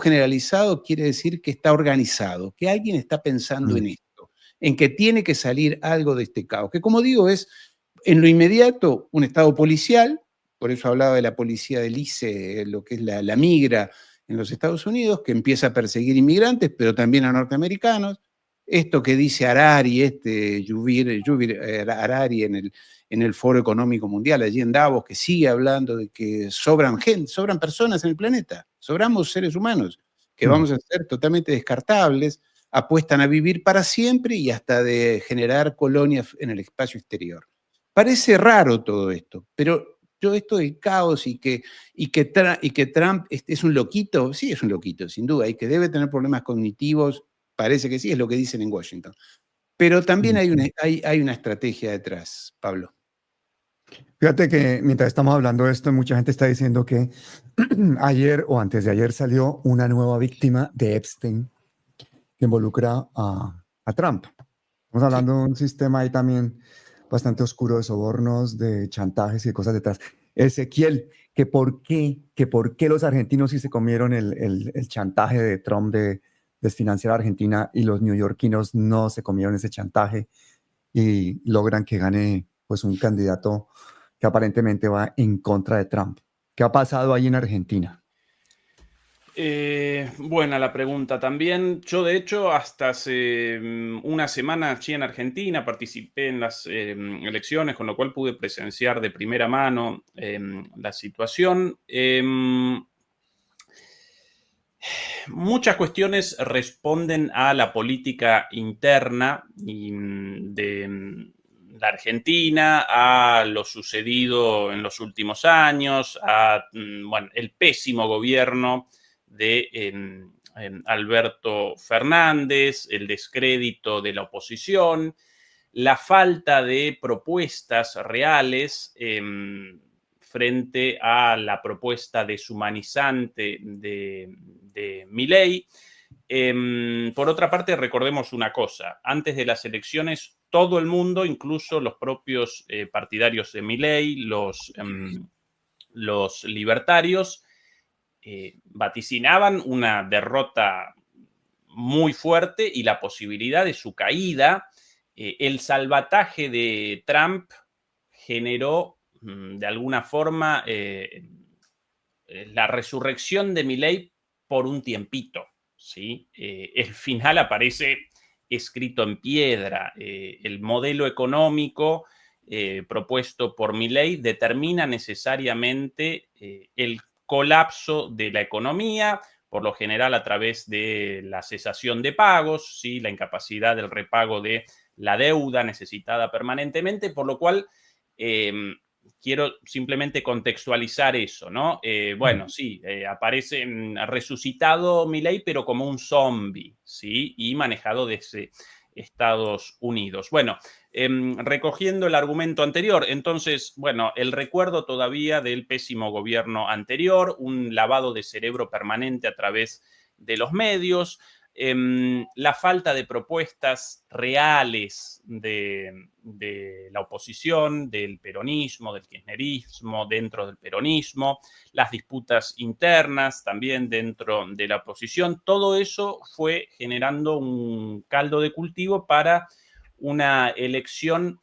generalizado quiere decir que está organizado, que alguien está pensando en esto, en que tiene que salir algo de este caos, que como digo es en lo inmediato un estado policial, por eso hablaba de la policía del ICE, lo que es la migra en los Estados Unidos, que empieza a perseguir inmigrantes, pero también a norteamericanos. Esto que dice Harari, Yuvir Harari en el Foro Económico Mundial, allí en Davos, que sigue hablando de que sobran personas en el planeta, sobramos seres humanos, que vamos a ser totalmente descartables, apuestan a vivir para siempre y hasta de generar colonias en el espacio exterior. Parece raro todo esto, pero esto del caos y que Trump es un loquito, sí es un loquito, sin duda, y que debe tener problemas cognitivos, parece que sí, es lo que dicen en Washington. Pero también hay una estrategia detrás, Pablo. Fíjate que mientras estamos hablando de esto, mucha gente está diciendo que ayer o antes de ayer salió una nueva víctima de Epstein que involucra a Trump. Estamos hablando de un sistema ahí también bastante oscuro de sobornos, de chantajes y de cosas detrás. Ezequiel, que por qué los argentinos sí se comieron el chantaje de Trump de desfinanciar a Argentina y los neoyorquinos no se comieron ese chantaje y logran que gane pues un candidato que aparentemente va en contra de Trump. ¿Qué ha pasado ahí en Argentina? Buena la pregunta también. Yo, de hecho, hasta hace una semana allí en Argentina participé en las elecciones, con lo cual pude presenciar de primera mano la situación. Muchas cuestiones responden a la política interna de la Argentina, a lo sucedido en los últimos años, a el pésimo gobierno de Alberto Fernández, el descrédito de la oposición, la falta de propuestas reales frente a la propuesta deshumanizante de Milei. Por otra parte, recordemos una cosa, antes de las elecciones todo el mundo, incluso los propios partidarios de Milei, los libertarios, vaticinaban una derrota muy fuerte y la posibilidad de su caída. El salvataje de Trump generó de alguna forma la resurrección de Milei por un tiempito, ¿sí? El final aparece escrito en piedra. El modelo económico propuesto por Milei determina necesariamente el colapso de la economía, por lo general a través de la cesación de pagos, ¿sí? La incapacidad del repago de la deuda necesitada permanentemente, por lo cual quiero simplemente contextualizar eso, ¿no? Sí, aparece resucitado Milei, pero como un zombie, ¿sí? Y manejado desde Estados Unidos. Bueno, recogiendo el argumento anterior, entonces, el recuerdo todavía del pésimo gobierno anterior, un lavado de cerebro permanente a través de los medios, la falta de propuestas reales de la oposición, del peronismo, del kirchnerismo dentro del peronismo, las disputas internas también dentro de la oposición, todo eso fue generando un caldo de cultivo para una elección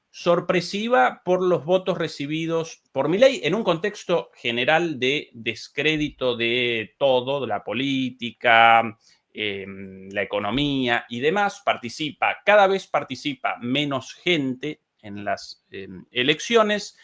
sorpresiva por los votos recibidos por Milei en un contexto general de descrédito de todo, de la política, la economía y demás. Cada vez participa menos gente en las elecciones.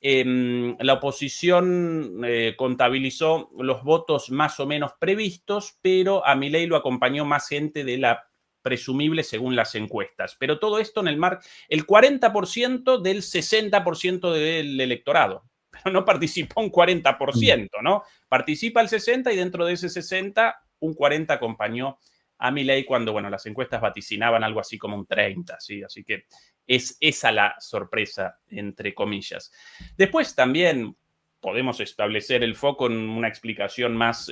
La oposición contabilizó los votos más o menos previstos, pero a Milei lo acompañó más gente de la presumible según las encuestas. Pero todo esto en el el 40% del 60% del electorado. Pero no participó un 40%, ¿no? Participa el 60% y dentro de ese 60%, un 40% acompañó a Milei cuando, bueno, las encuestas vaticinaban algo así como un 30%, ¿sí? Así que es esa la sorpresa, entre comillas. Después también podemos establecer el foco en una explicación más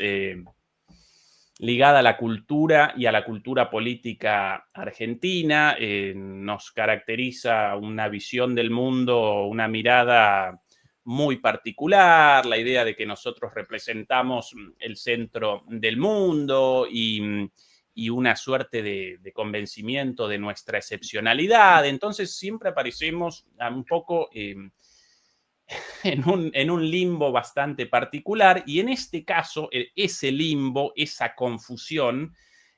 ligada a la cultura y a la cultura política argentina. Nos caracteriza una visión del mundo, una mirada muy particular, la idea de que nosotros representamos el centro del mundo y una suerte de convencimiento de nuestra excepcionalidad. Entonces siempre aparecemos un poco en un limbo bastante particular, y en este caso ese limbo, esa confusión,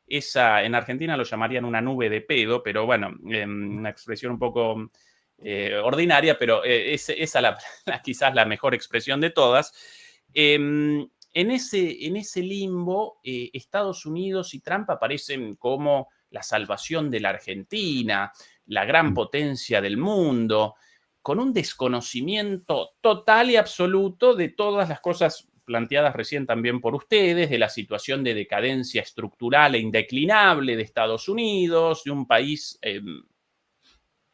en Argentina lo llamarían una nube de pedo, pero bueno, una expresión un poco ordinaria, pero esa quizás la mejor expresión de todas. En ese limbo, Estados Unidos y Trump aparecen como la salvación de la Argentina, la gran potencia del mundo, con un desconocimiento total y absoluto de todas las cosas planteadas recién también por ustedes, de la situación de decadencia estructural e indeclinable de Estados Unidos, de un país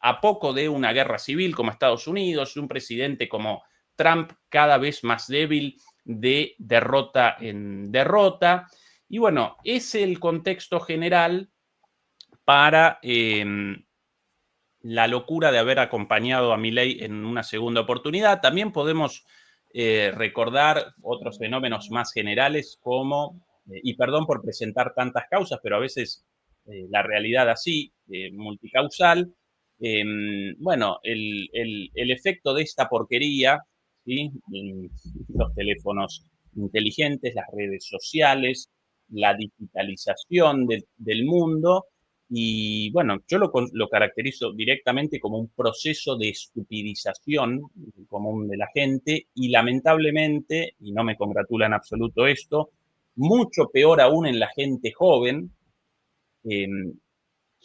a poco de una guerra civil como Estados Unidos, de un presidente como Trump cada vez más débil de derrota en derrota. Y bueno, es el contexto general para la locura de haber acompañado a Milei en una segunda oportunidad. También podemos recordar otros fenómenos más generales como, y perdón por presentar tantas causas, pero a veces la realidad así, multicausal. Bueno, el efecto de esta porquería, ¿sí? Los teléfonos inteligentes, las redes sociales, la digitalización del mundo. Y bueno, yo lo caracterizo directamente como un proceso de estupidización común de la gente, y lamentablemente, y no me congratula en absoluto esto, mucho peor aún en la gente joven.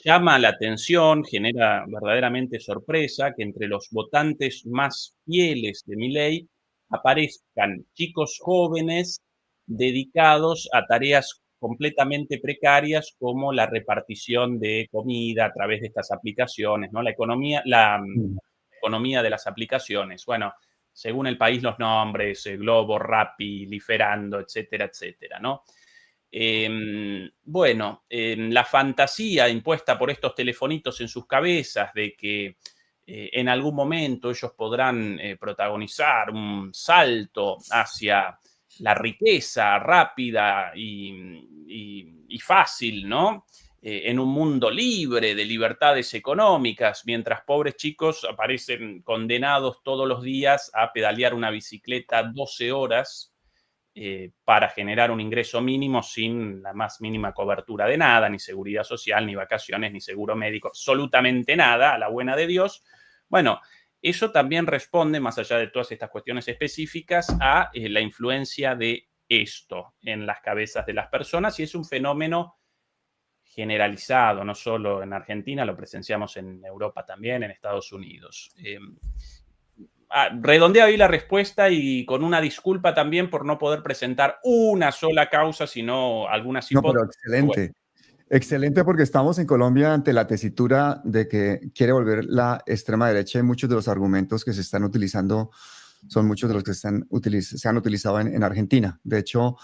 Llama la atención, genera verdaderamente sorpresa que entre los votantes más fieles de Milei aparezcan chicos jóvenes dedicados a tareas completamente precarias como la repartición de comida a través de estas aplicaciones, ¿no? La economía de las aplicaciones. Bueno, según el país, los nombres, Globo, Rappi, Liferando, etcétera, etcétera, ¿no? Bueno, la fantasía impuesta por estos telefonitos en sus cabezas de que en algún momento ellos podrán protagonizar un salto hacia la riqueza rápida y fácil, ¿no? En un mundo libre de libertades económicas, mientras pobres chicos aparecen condenados todos los días a pedalear una bicicleta 12 horas para generar un ingreso mínimo sin la más mínima cobertura de nada, ni seguridad social, ni vacaciones, ni seguro médico, absolutamente nada, a la buena de Dios. Bueno, eso también responde, más allá de todas estas cuestiones específicas, a la influencia de esto en las cabezas de las personas, y es un fenómeno generalizado, no solo en Argentina, lo presenciamos en Europa también, en Estados Unidos. Redondeo ahí la respuesta, y con una disculpa también por no poder presentar una sola causa, sino algunas hipótesis. No, pero excelente. Bueno. Excelente, porque estamos en Colombia ante la tesitura de que quiere volver la extrema derecha, y muchos de los argumentos que se están utilizando son muchos de los que se han utilizado en Argentina. De hecho,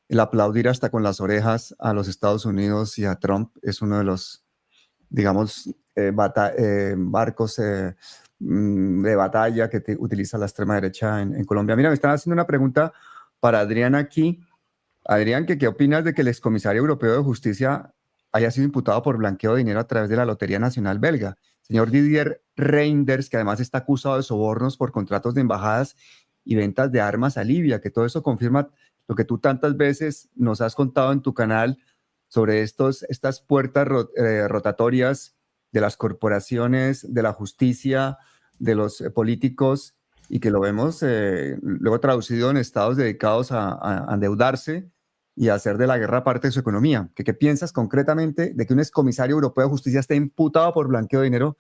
el aplaudir hasta con las orejas a los Estados Unidos y a Trump es uno de los, digamos, barcos de batalla que utiliza la extrema derecha en Colombia. Mira, me están haciendo una pregunta para Adrián aquí. Adrián, ¿qué opinas de que el excomisario europeo de justicia haya sido imputado por blanqueo de dinero a través de la Lotería Nacional Belga? Señor Didier Reinders, que además está acusado de sobornos por contratos de embajadas y ventas de armas a Libia, que todo eso confirma lo que tú tantas veces nos has contado en tu canal sobre estas puertas rotatorias de las corporaciones, de la justicia, de los políticos, y que lo vemos luego traducido en estados dedicados a endeudarse y a hacer de la guerra parte de su economía. ¿Qué piensas concretamente de que un excomisario europeo de justicia esté imputado por blanqueo de dinero,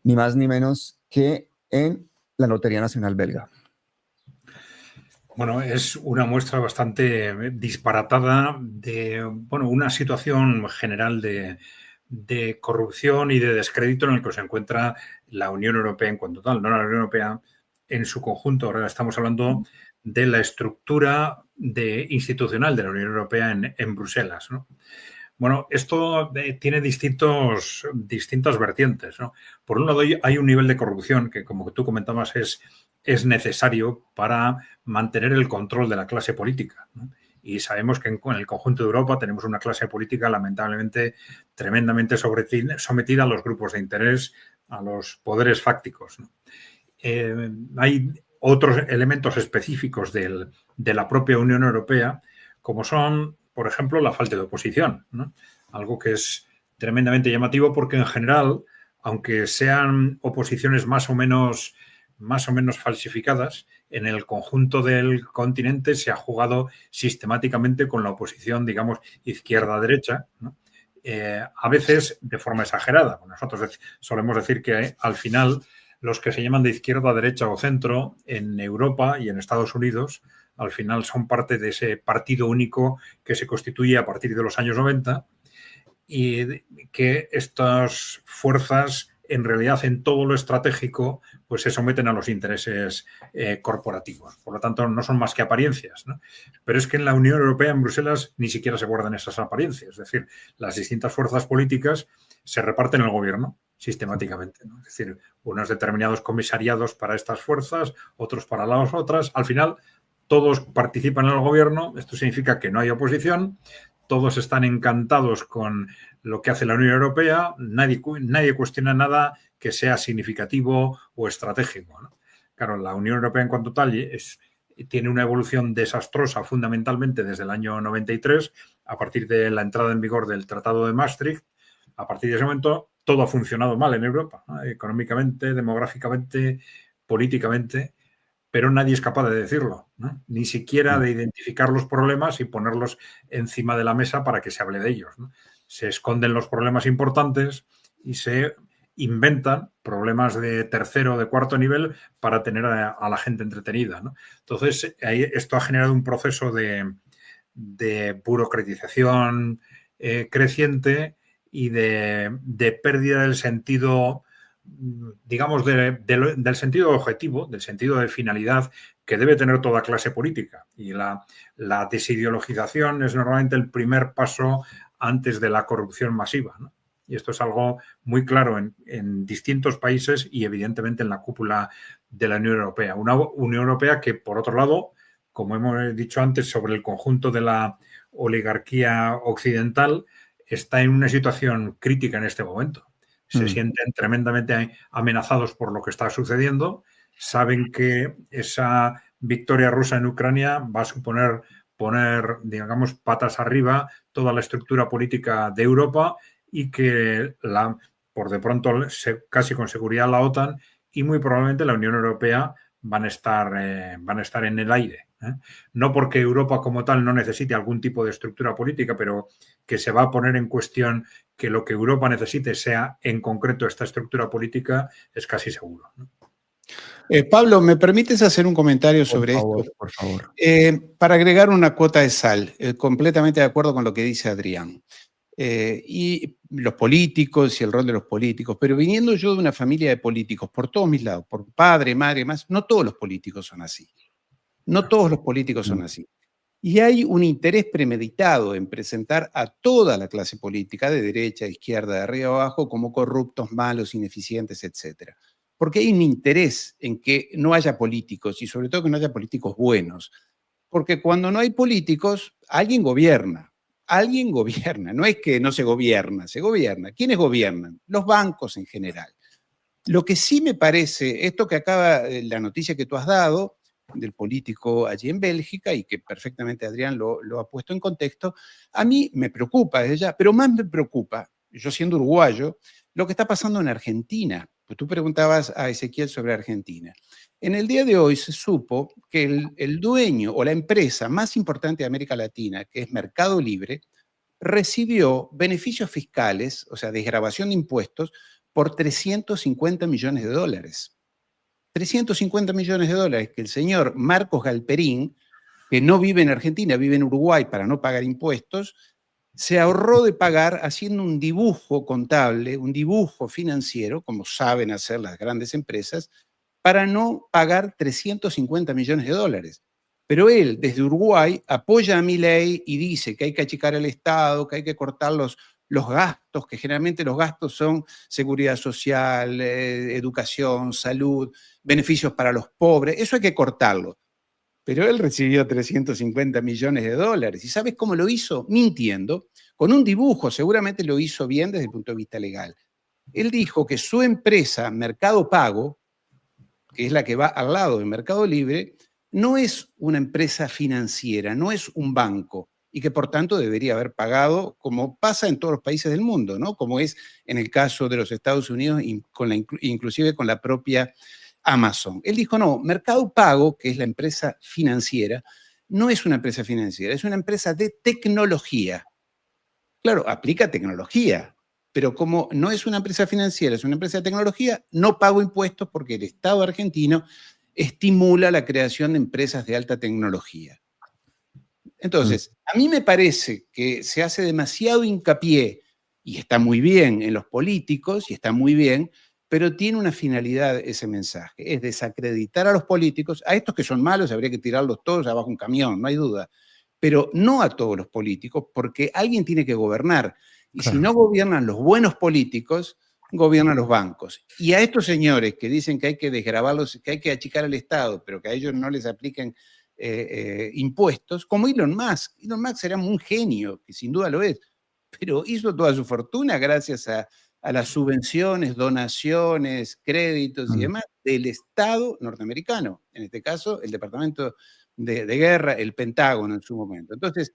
ni más ni menos que en la Lotería Nacional Belga? Bueno, es una muestra bastante disparatada de una situación general de corrupción y de descrédito en el que se encuentra la Unión Europea en cuanto tal, no la Unión Europea en su conjunto. Ahora estamos hablando de la estructura institucional de la Unión Europea en Bruselas, ¿no? Bueno, esto tiene distintas vertientes, ¿no? Por un lado, hay un nivel de corrupción que, como tú comentabas, es necesario para mantener el control de la clase política, ¿no? Y sabemos que en el conjunto de Europa tenemos una clase política lamentablemente tremendamente sometida a los grupos de interés, a los poderes fácticos, ¿no? Hay otros elementos específicos de la propia Unión Europea, como son, por ejemplo, la falta de oposición, ¿no? Algo que es tremendamente llamativo porque, en general, aunque sean oposiciones más o menos falsificadas, en el conjunto del continente se ha jugado sistemáticamente con la oposición, digamos, izquierda-derecha, ¿no? A veces de forma exagerada. Nosotros solemos decir que al final los que se llaman de izquierda, derecha o centro en Europa y en Estados Unidos al final son parte de ese partido único que se constituye a partir de los años 90 y que estas fuerzas en realidad en todo lo estratégico pues se someten a los intereses corporativos. Por lo tanto, no son más que apariencias, ¿no? Pero es que en la Unión Europea, en Bruselas, ni siquiera se guardan esas apariencias. Es decir, las distintas fuerzas políticas se reparten el gobierno sistemáticamente, ¿no? Es decir, unos determinados comisariados para estas fuerzas, otros para las otras. Al final, todos participan en el gobierno. Esto significa que no hay oposición. Todos están encantados con lo que hace la Unión Europea. Nadie cuestiona nada que sea significativo o estratégico, ¿no? Claro, la Unión Europea en cuanto tal tiene una evolución desastrosa fundamentalmente desde el año 93, a partir de la entrada en vigor del Tratado de Maastricht. A partir de ese momento todo ha funcionado mal en Europa, ¿no? Económicamente, demográficamente, políticamente, pero nadie es capaz de decirlo, ¿no? Ni siquiera de identificar los problemas y ponerlos encima de la mesa para que se hable de ellos, ¿no? Se esconden los problemas importantes y se inventan problemas de tercero o de cuarto nivel para tener a la gente entretenida, ¿no? Entonces, esto ha generado un proceso de burocratización creciente y de pérdida del sentido, digamos, del sentido objetivo, del sentido de finalidad que debe tener toda clase política. Y la desideologización es normalmente el primer paso antes de la corrupción masiva, ¿no? Y esto es algo muy claro en distintos países y evidentemente en la cúpula de la Unión Europea. Una Unión Europea que, por otro lado, como hemos dicho antes, sobre el conjunto de la oligarquía occidental, está en una situación crítica en este momento. Se sienten tremendamente amenazados por lo que está sucediendo. Saben que esa victoria rusa en Ucrania va a suponer poner, digamos, patas arriba toda la estructura política de Europa y que por de pronto casi con seguridad la OTAN y muy probablemente la Unión Europea van a estar en el aire, ¿eh? No porque Europa como tal no necesite algún tipo de estructura política, pero que se va a poner en cuestión que lo que Europa necesite sea en concreto esta estructura política es casi seguro, ¿no? Pablo, ¿me permites hacer un comentario sobre esto? Por favor. Para agregar una cuota de sal, completamente de acuerdo con lo que dice Adrián. Y los políticos y el rol de los políticos, pero viniendo yo de una familia de políticos por todos mis lados, por padre, madre, más, no todos los políticos son así. No todos los políticos son así. Y hay un interés premeditado en presentar a toda la clase política, de derecha, de izquierda, de arriba a abajo, como corruptos, malos, ineficientes, etc. Porque hay un interés en que no haya políticos, y sobre todo que no haya políticos buenos. Porque cuando no hay políticos, alguien gobierna. Alguien gobierna. No es que no se gobierna, se gobierna. ¿Quiénes gobiernan? Los bancos en general. Lo que sí me parece, esto que acaba, la noticia que tú has dado, del político allí en Bélgica, y que perfectamente Adrián lo ha puesto en contexto, a mí me preocupa ella, pero más me preocupa, yo siendo uruguayo, lo que está pasando en Argentina. Pues tú preguntabas a Ezequiel sobre Argentina. En el día de hoy se supo que el dueño o la empresa más importante de América Latina, que es Mercado Libre, recibió beneficios fiscales, o sea, desgravación de impuestos, por 350 millones de dólares. 350 millones de dólares que el señor Marcos Galperín, que no vive en Argentina, vive en Uruguay para no pagar impuestos, se ahorró de pagar haciendo un dibujo contable, un dibujo financiero, como saben hacer las grandes empresas, para no pagar 350 millones de dólares. Pero él, desde Uruguay, apoya a Milei y dice que hay que achicar el Estado, que hay que cortar los gastos, que generalmente los gastos son seguridad social, educación, salud, beneficios para los pobres, eso hay que cortarlo. Pero él recibió 350 millones de dólares. ¿Y sabes cómo lo hizo? Mintiendo, con un dibujo, seguramente lo hizo bien desde el punto de vista legal. Él dijo que su empresa, Mercado Pago, que es la que va al lado de Mercado Libre, no es una empresa financiera, no es un banco, y que por tanto debería haber pagado, como pasa en todos los países del mundo, ¿no? Como es en el caso de los Estados Unidos, inclusive con la propia Amazon. Él dijo, no, Mercado Pago, que es la empresa financiera, no es una empresa financiera, es una empresa de tecnología. Claro, aplica tecnología, pero como no es una empresa financiera, es una empresa de tecnología, no pago impuestos porque el Estado argentino estimula la creación de empresas de alta tecnología. Entonces, a mí me parece que se hace demasiado hincapié, y está muy bien en los políticos, y está muy bien, pero tiene una finalidad ese mensaje, es desacreditar a los políticos, a estos que son malos habría que tirarlos todos abajo un camión, no hay duda, pero no a todos los políticos, porque alguien tiene que gobernar, y si no gobiernan los buenos políticos, gobiernan los bancos. Y a estos señores que dicen que hay que desgravarlos, que hay que achicar al Estado, pero que a ellos no les apliquen impuestos, como Elon Musk. Elon Musk era un genio, que sin duda lo es, pero hizo toda su fortuna gracias a las subvenciones, donaciones, créditos y demás del Estado norteamericano, en este caso el Departamento de Guerra, el Pentágono en su momento. Entonces,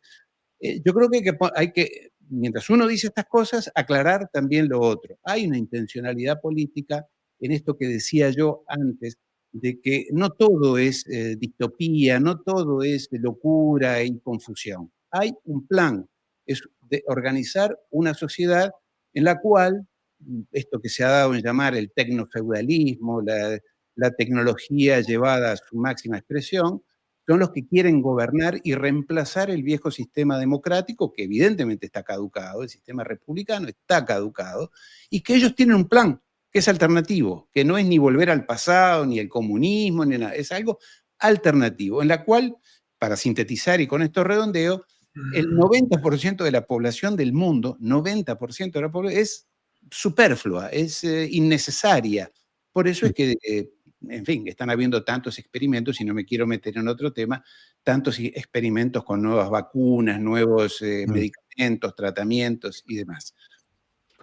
yo creo que hay que, mientras uno dice estas cosas, aclarar también lo otro. Hay una intencionalidad política en esto que decía yo antes, de que no todo es distopía, no todo es locura y confusión. Hay un plan, es de organizar una sociedad en la cual esto que se ha dado en llamar el tecnofeudalismo, la tecnología llevada a su máxima expresión, son los que quieren gobernar y reemplazar el viejo sistema democrático, que evidentemente está caducado, el sistema republicano está caducado, y que ellos tienen un plan que es alternativo, que no es ni volver al pasado, ni el comunismo, ni nada, es algo alternativo, en la cual, para sintetizar y con esto redondeo, el 90% de la población del mundo, 90% de la población es superflua, es innecesaria. Por eso es que en fin, están habiendo tantos experimentos, y no me quiero meter en otro tema, tantos experimentos con nuevas vacunas, nuevos medicamentos, tratamientos y demás.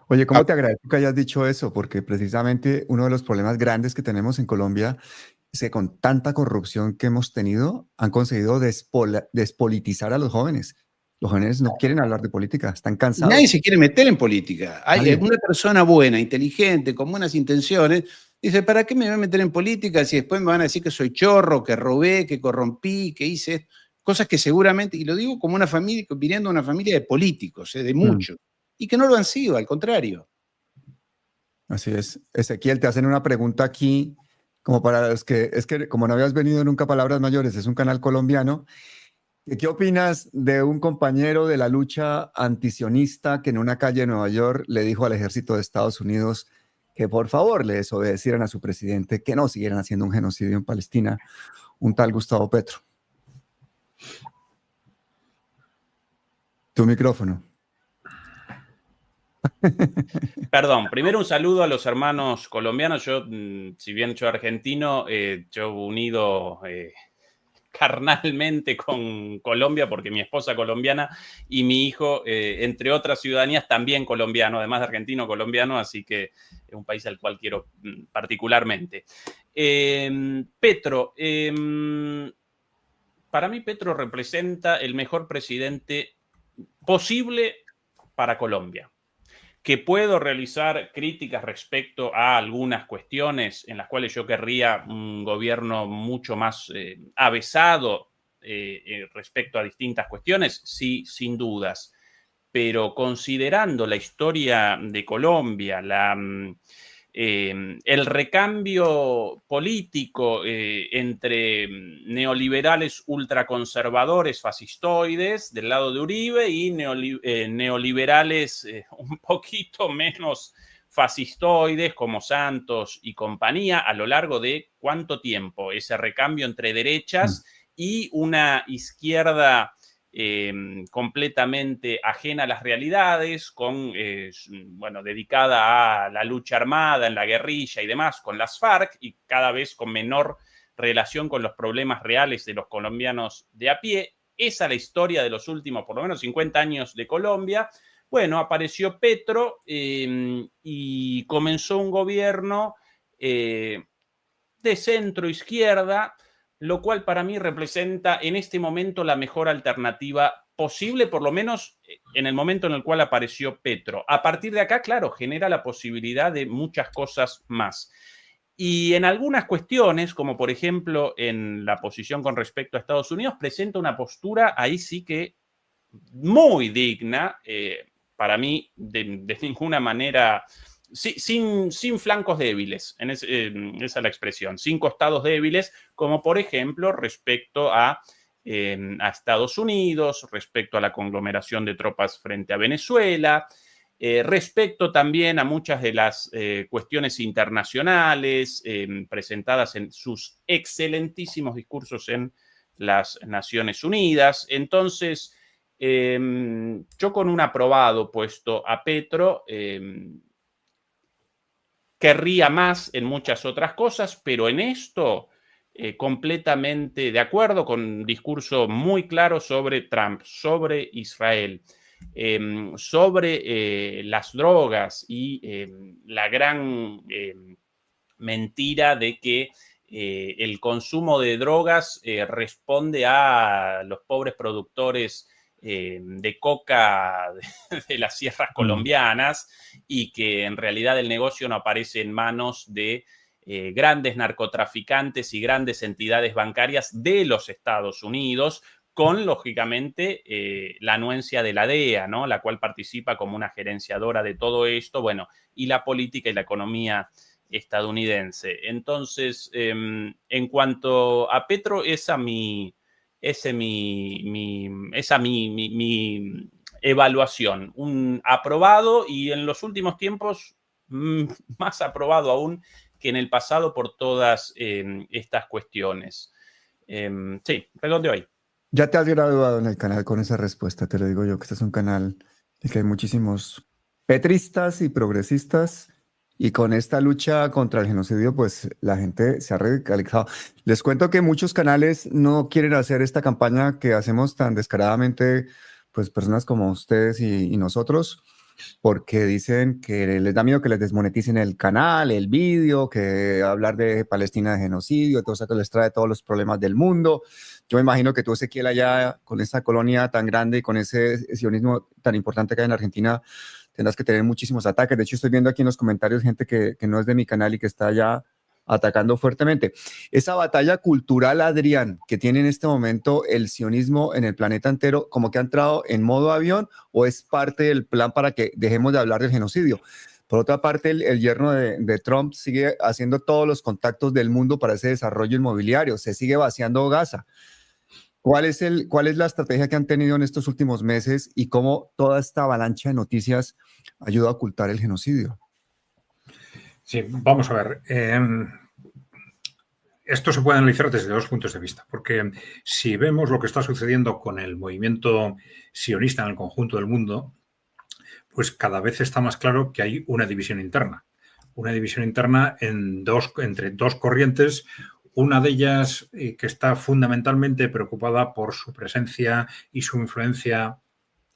Oye, ¿cómo te agradezco que hayas dicho eso? Porque precisamente uno de los problemas grandes que tenemos en Colombia es que con tanta corrupción que hemos tenido, han conseguido despolitizar a los jóvenes. Los jóvenes no quieren hablar de política, están cansados. Nadie se quiere meter en política. Hay una persona buena, inteligente, con buenas intenciones, dice, ¿para qué me voy a meter en política si después me van a decir que soy chorro, que robé, que corrompí, que hice esto? Cosas que seguramente, y lo digo como una familia, viniendo de una familia de políticos, de muchos, y que no lo han sido, al contrario. Así es. Ezequiel, te hacen una pregunta aquí, como para los que, es que como no habías venido nunca a Palabras Mayores, es un canal colombiano. ¿Qué opinas de un compañero de la lucha antisionista que en una calle de Nueva York le dijo al ejército de Estados Unidos que por favor le desobedecieran a su presidente, que no siguieran haciendo un genocidio en Palestina, un tal Gustavo Petro? Tu micrófono. Perdón, primero un saludo a los hermanos colombianos. Yo, si bien soy argentino, yo unido carnalmente con Colombia porque mi esposa colombiana y mi hijo, entre otras ciudadanías, también colombiano, además de argentino, colombiano, así que es un país al cual quiero particularmente. Petro, para mí Petro representa el mejor presidente posible para Colombia. Que puedo realizar críticas respecto a algunas cuestiones en las cuales yo querría un gobierno mucho más avesado respecto a distintas cuestiones, sí, sin dudas. Pero considerando la historia de Colombia, el recambio político entre neoliberales ultraconservadores fascistoides del lado de Uribe y neoliberales un poquito menos fascistoides como Santos y compañía a lo largo de ¿cuánto tiempo? Ese recambio entre derechas y una izquierda completamente ajena a las realidades, dedicada a la lucha armada, en la guerrilla y demás, con las FARC y cada vez con menor relación con los problemas reales de los colombianos de a pie. Esa es la historia de los últimos, por lo menos, 50 años de Colombia. Bueno, apareció Petro y comenzó un gobierno de centro-izquierda, lo cual para mí representa en este momento la mejor alternativa posible, por lo menos en el momento en el cual apareció Petro. A partir de acá, claro, genera la posibilidad de muchas cosas más. Y en algunas cuestiones, como por ejemplo en la posición con respecto a Estados Unidos, presenta una postura ahí sí que muy digna, para mí de ninguna manera... Sin flancos débiles, esa es la expresión, sin costados débiles, como por ejemplo respecto a Estados Unidos, respecto a la conglomeración de tropas frente a Venezuela, respecto también a muchas de las cuestiones internacionales presentadas en sus excelentísimos discursos en las Naciones Unidas. Entonces, yo con un aprobado puesto a Petro, querría más en muchas otras cosas, pero en esto completamente de acuerdo, con un discurso muy claro sobre Trump, sobre Israel, sobre las drogas y la gran mentira de que el consumo de drogas responde a los pobres productores de coca de las sierras colombianas y que en realidad el negocio no aparece en manos de grandes narcotraficantes y grandes entidades bancarias de los Estados Unidos, con, lógicamente, la anuencia de la DEA, ¿no? La cual participa como una gerenciadora de todo esto, bueno, y la política y la economía estadounidense. Entonces, en cuanto a Petro, esa mi evaluación. Un aprobado y en los últimos tiempos más aprobado aún que en el pasado por todas estas cuestiones. Sí, redondeo ahí. Ya te has graduado en el canal con esa respuesta, te lo digo yo, que este es un canal en que hay muchísimos petristas y progresistas, y con esta lucha contra el genocidio, pues la gente se ha radicalizado. Les cuento que muchos canales no quieren hacer esta campaña que hacemos tan descaradamente, pues personas como ustedes y nosotros, porque dicen que les da miedo que les desmoneticen el canal, el vídeo, que hablar de Palestina de genocidio, todo eso que les trae todos los problemas del mundo. Yo me imagino que tú, Ezequiel, allá con esa colonia tan grande y con ese sionismo tan importante que hay en Argentina, tendrás que tener muchísimos ataques. De hecho, estoy viendo aquí en los comentarios gente que no es de mi canal y que está allá atacando fuertemente. Esa batalla cultural, Adrián, que tiene en este momento el sionismo en el planeta entero, ¿como que ha entrado en modo avión o es parte del plan para que dejemos de hablar del genocidio? Por otra parte, el yerno de Trump sigue haciendo todos los contactos del mundo para ese desarrollo inmobiliario, se sigue vaciando Gaza. ¿Cuál es la estrategia que han tenido en estos últimos meses y cómo toda esta avalancha de noticias ayuda a ocultar el genocidio? Sí, vamos a ver. Esto se puede analizar desde dos puntos de vista, porque si vemos lo que está sucediendo con el movimiento sionista en el conjunto del mundo, pues cada vez está más claro que hay una división interna. Una división interna entre dos corrientes, una de ellas que está fundamentalmente preocupada por su presencia y su influencia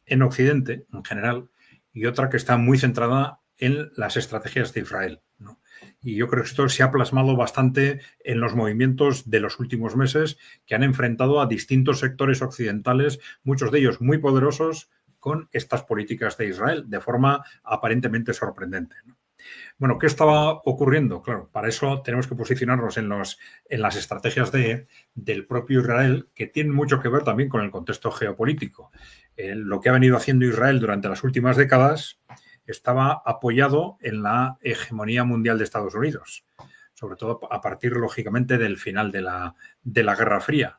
en Occidente en general, y otra que está muy centrada en las estrategias de Israel, ¿no? Y yo creo que esto se ha plasmado bastante en los movimientos de los últimos meses, que han enfrentado a distintos sectores occidentales, muchos de ellos muy poderosos, con estas políticas de Israel, de forma aparentemente sorprendente, ¿no? Bueno, ¿qué estaba ocurriendo? Claro, para eso tenemos que posicionarnos en las estrategias del propio Israel, que tienen mucho que ver también con el contexto geopolítico. Lo que ha venido haciendo Israel durante las últimas décadas estaba apoyado en la hegemonía mundial de Estados Unidos, sobre todo a partir, lógicamente, del final de la Guerra Fría.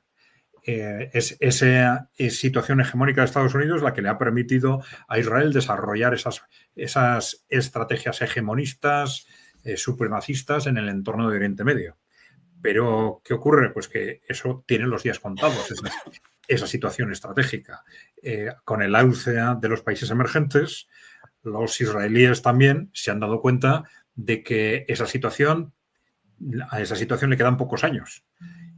Esa situación hegemónica de Estados Unidos la que le ha permitido a Israel desarrollar esas estrategias hegemonistas, supremacistas en el entorno de Oriente Medio. Pero, ¿qué ocurre? Pues que eso tiene los días contados, esa situación estratégica. Con el auge de los países emergentes, los israelíes también se han dado cuenta de que a esa situación le quedan pocos años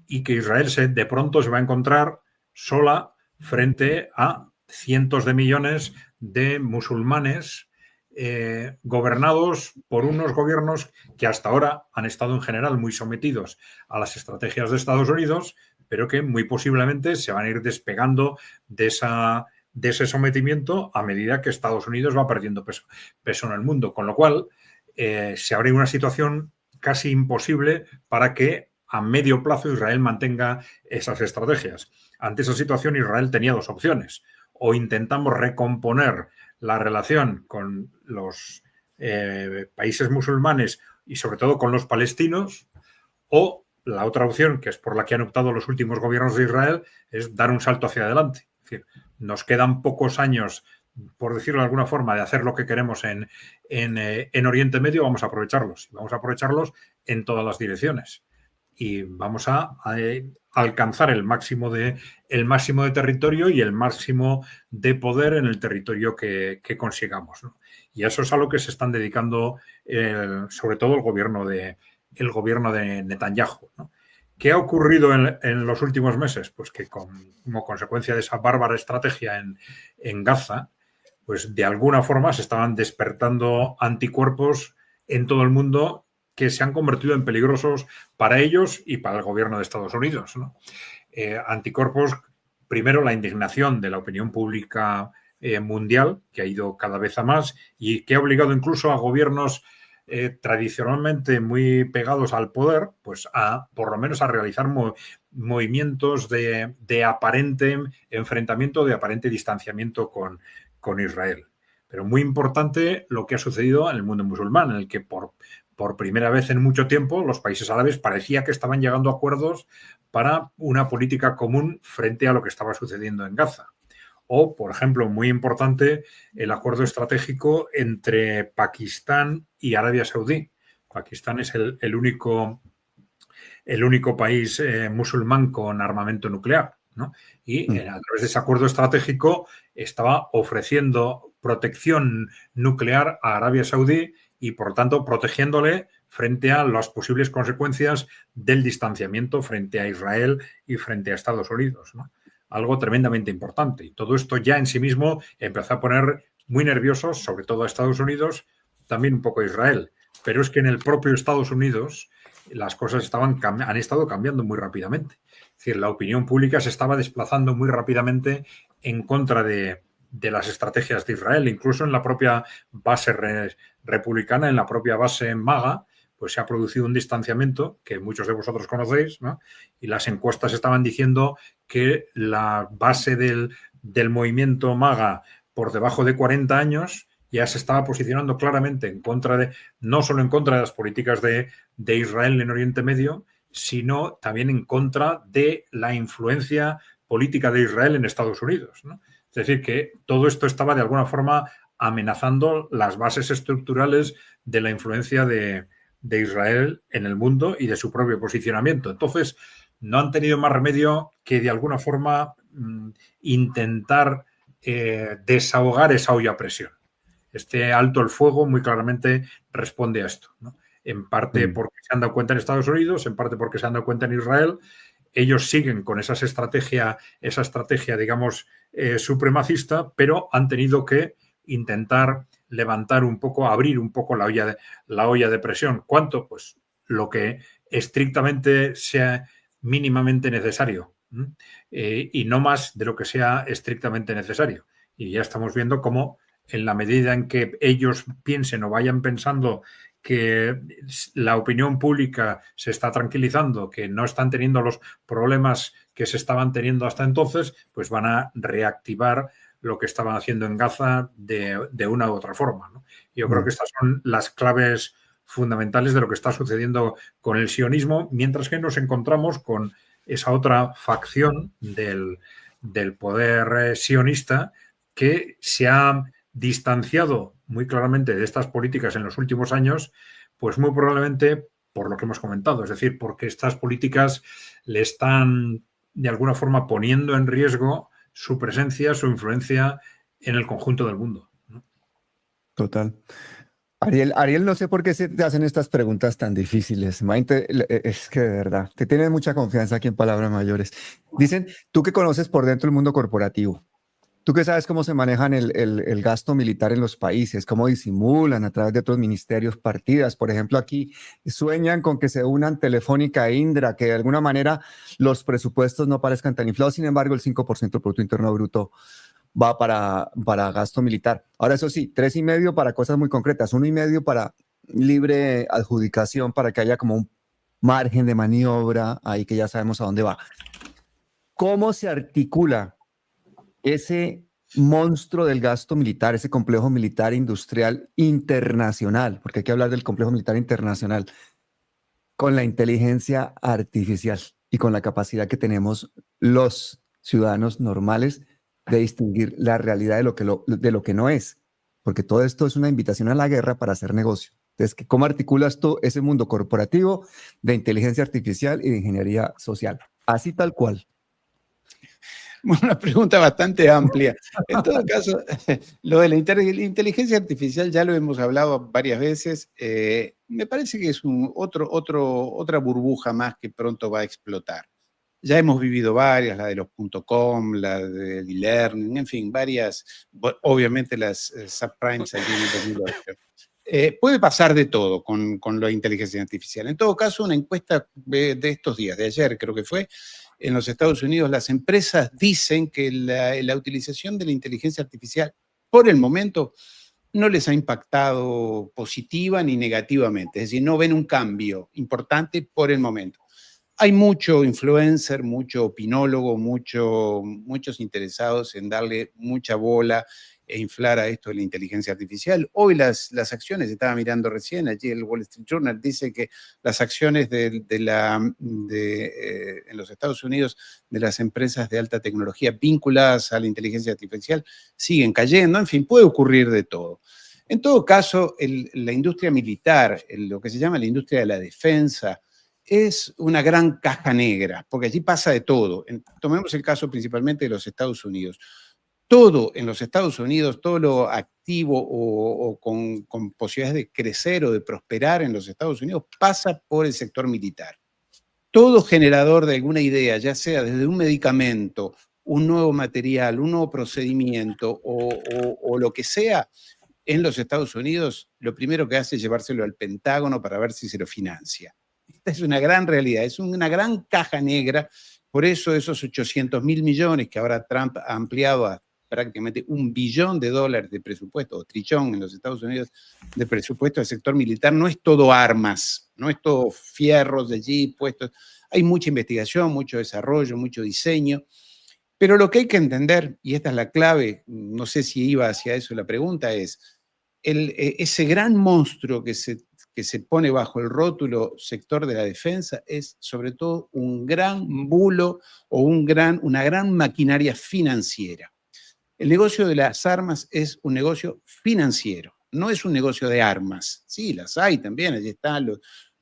y que Israel de pronto se va a encontrar sola frente a cientos de millones de musulmanes gobernados por unos gobiernos que hasta ahora han estado en general muy sometidos a las estrategias de Estados Unidos, pero que muy posiblemente se van a ir despegando de ese sometimiento a medida que Estados Unidos va perdiendo peso en el mundo, con lo cual se abre una situación casi imposible para que a medio plazo Israel mantenga esas estrategias. Ante esa situación Israel tenía dos opciones: o intentamos recomponer la relación con los países musulmanes y sobre todo con los palestinos, o la otra opción, que es por la que han optado los últimos gobiernos de Israel, es dar un salto hacia adelante. Es decir, nos quedan pocos años, por decirlo de alguna forma, de hacer lo que queremos en Oriente Medio, vamos a aprovecharlos. Vamos a aprovecharlos en todas las direcciones. Y vamos a alcanzar el máximo de territorio y el máximo de poder en el territorio que consigamos, ¿no? Y a eso es a lo que se están dedicando sobre todo el gobierno de Netanyahu, ¿no? ¿Qué ha ocurrido en los últimos meses? Pues que como consecuencia de esa bárbara estrategia en Gaza, pues de alguna forma se estaban despertando anticuerpos en todo el mundo que se han convertido en peligrosos para ellos y para el gobierno de Estados Unidos, ¿no? Anticuerpos, primero la indignación de la opinión pública mundial, que ha ido cada vez a más y que ha obligado incluso a gobiernos tradicionalmente muy pegados al poder, pues por lo menos a realizar movimientos de aparente enfrentamiento, de aparente distanciamiento con Israel. Pero muy importante lo que ha sucedido en el mundo musulmán, en el que por primera vez en mucho tiempo los países árabes parecía que estaban llegando a acuerdos para una política común frente a lo que estaba sucediendo en Gaza. O, por ejemplo, muy importante, el acuerdo estratégico entre Pakistán y Arabia Saudí. Pakistán es el único país musulmán con armamento nuclear, ¿no? Y a través de ese acuerdo estratégico estaba ofreciendo protección nuclear a Arabia Saudí y, por tanto, protegiéndole frente a las posibles consecuencias del distanciamiento frente a Israel y frente a Estados Unidos, ¿no? Algo tremendamente importante. Y todo esto ya en sí mismo empezó a poner muy nerviosos, sobre todo a Estados Unidos, también un poco a Israel. Pero es que en el propio Estados Unidos las cosas han estado cambiando muy rápidamente. Es decir, la opinión pública se estaba desplazando muy rápidamente en contra de las estrategias de Israel. Incluso en la propia base republicana, en la propia base MAGA, pues se ha producido un distanciamiento que muchos de vosotros conocéis, ¿no? Y las encuestas estaban diciendo que la base del movimiento MAGA por debajo de 40 años ya se estaba posicionando claramente en contra no solo en contra de las políticas de Israel en Oriente Medio, sino también en contra de la influencia política de Israel en Estados Unidos, ¿no? Es decir, que todo esto estaba de alguna forma amenazando las bases estructurales de la influencia de de Israel en el mundo y de su propio posicionamiento. Entonces, no han tenido más remedio que de alguna forma intentar desahogar esa olla a presión. Este alto el fuego muy claramente responde a esto, ¿no? En parte porque se han dado cuenta en Estados Unidos, en parte porque se han dado cuenta en Israel. Ellos siguen con esa estrategia, digamos, supremacista, pero han tenido que intentar levantar un poco, abrir un poco la olla de presión. ¿Cuánto? Pues lo que estrictamente sea mínimamente necesario, y no más de lo que sea estrictamente necesario. Y ya estamos viendo cómo, en la medida en que ellos piensen o vayan pensando que la opinión pública se está tranquilizando, que no están teniendo los problemas que se estaban teniendo hasta entonces, pues van a reactivar lo que estaban haciendo en Gaza de una u otra forma, ¿no? Yo creo que estas son las claves fundamentales de lo que está sucediendo con el sionismo, mientras que nos encontramos con esa otra facción del poder sionista que se ha distanciado muy claramente de estas políticas en los últimos años, pues muy probablemente por lo que hemos comentado, es decir, porque estas políticas le están de alguna forma poniendo en riesgo su presencia, su influencia en el conjunto del mundo, ¿no? Total. Ariel, no sé por qué se te hacen estas preguntas tan difíciles. Es que de verdad, te tienes mucha confianza aquí en Palabras Mayores. Dicen, tú que conoces por dentro el mundo corporativo, tú que sabes cómo se manejan el gasto militar en los países, cómo disimulan a través de otros ministerios partidas. Por ejemplo, aquí sueñan con que se unan Telefónica e Indra, que de alguna manera los presupuestos no parezcan tan inflados. Sin embargo, el 5% del Producto Interno Bruto va para gasto militar. Ahora, eso sí, 3,5 para cosas muy concretas, 1,5 para libre adjudicación, para que haya como un margen de maniobra ahí que ya sabemos a dónde va. ¿Cómo se articula ese monstruo del gasto militar, ese complejo militar industrial internacional, porque hay que hablar del complejo militar internacional, con la inteligencia artificial y con la capacidad que tenemos los ciudadanos normales de distinguir la realidad de lo que no es? Porque todo esto es una invitación a la guerra para hacer negocio. Entonces, ¿cómo articulas tú ese mundo corporativo de inteligencia artificial y de ingeniería social? Así tal cual. Una pregunta bastante amplia. En todo caso, lo de la inteligencia artificial ya lo hemos hablado varias veces. Me parece que es otra burbuja más que pronto va a explotar. Ya hemos vivido varias, la de los .com, la del e-learning, en fin, varias. Obviamente las subprimes allí en el 2008. Puede pasar de todo con la inteligencia artificial. En todo caso, una encuesta de estos días, de ayer creo que fue, en los Estados Unidos, las empresas dicen que la utilización de la inteligencia artificial, por el momento, no les ha impactado positiva ni negativamente. Es decir, no ven un cambio importante por el momento. Hay mucho influencer, mucho opinólogo, muchos interesados en darle mucha bola e inflar a esto de la inteligencia artificial. Hoy las acciones, estaba mirando recién, allí el Wall Street Journal dice que las acciones en los Estados Unidos de las empresas de alta tecnología vinculadas a la inteligencia artificial siguen cayendo. En fin, puede ocurrir de todo. En todo caso, la industria militar, lo que se llama la industria de la defensa, es una gran caja negra, porque allí pasa de todo. Tomemos el caso principalmente de los Estados Unidos. Todo en los Estados Unidos, todo lo activo o con posibilidades de crecer o de prosperar en los Estados Unidos pasa por el sector militar. Todo generador de alguna idea, ya sea desde un medicamento, un nuevo material, un nuevo procedimiento o lo que sea, en los Estados Unidos, lo primero que hace es llevárselo al Pentágono para ver si se lo financia. Esta es una gran realidad, es una gran caja negra. Por eso esos 800.000 millones que ahora Trump ha ampliado a prácticamente $1 billón de presupuesto, o trillón en los Estados Unidos de presupuesto del sector militar, no es todo armas, no es todo fierros de allí puestos. Hay mucha investigación, mucho desarrollo, mucho diseño. Pero lo que hay que entender, y esta es la clave, no sé si iba hacia eso la pregunta, es ese gran monstruo que se pone bajo el rótulo sector de la defensa es sobre todo un gran bulo o una gran maquinaria financiera. El negocio de las armas es un negocio financiero, no es un negocio de armas. Sí, las hay también, allí están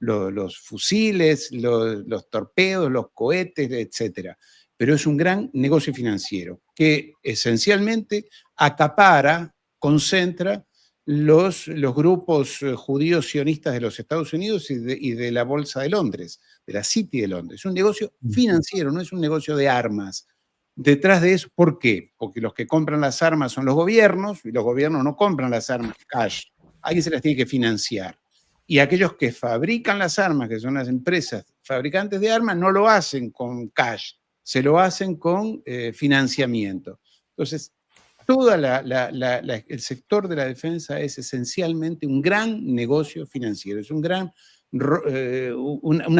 los fusiles, los torpedos, los cohetes, etcétera. Pero es un gran negocio financiero que esencialmente acapara, concentra los grupos judíos sionistas de los Estados Unidos y de la Bolsa de Londres, de la City de Londres. Es un negocio financiero, no es un negocio de armas. Detrás de eso, ¿por qué? Porque los que compran las armas son los gobiernos y los gobiernos no compran las armas cash. Alguien se las tiene que financiar. Y aquellos que fabrican las armas, que son las empresas fabricantes de armas, no lo hacen con cash, se lo hacen con financiamiento. Entonces, todo el sector de la defensa es esencialmente un gran negocio financiero, es una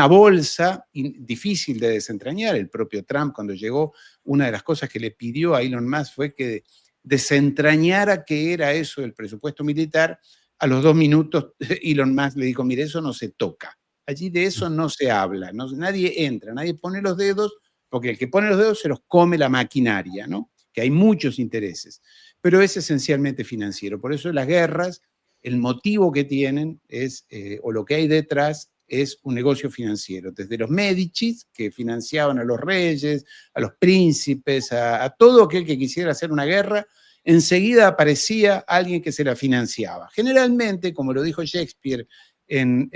bolsa difícil de desentrañar. El propio Trump, cuando llegó, una de las cosas que le pidió a Elon Musk fue que desentrañara qué era eso del presupuesto militar. A los 2 minutos, Elon Musk le dijo, mire, eso no se toca. Allí de eso no se habla, nadie entra, nadie pone los dedos, porque el que pone los dedos se los come la maquinaria, ¿no? Que hay muchos intereses, pero es esencialmente financiero. Por eso las guerras, el motivo que tienen es, o lo que hay detrás, es un negocio financiero. Desde los Médicis, que financiaban a los reyes, a los príncipes, a todo aquel que quisiera hacer una guerra, enseguida aparecía alguien que se la financiaba. Generalmente, como lo dijo Shakespeare en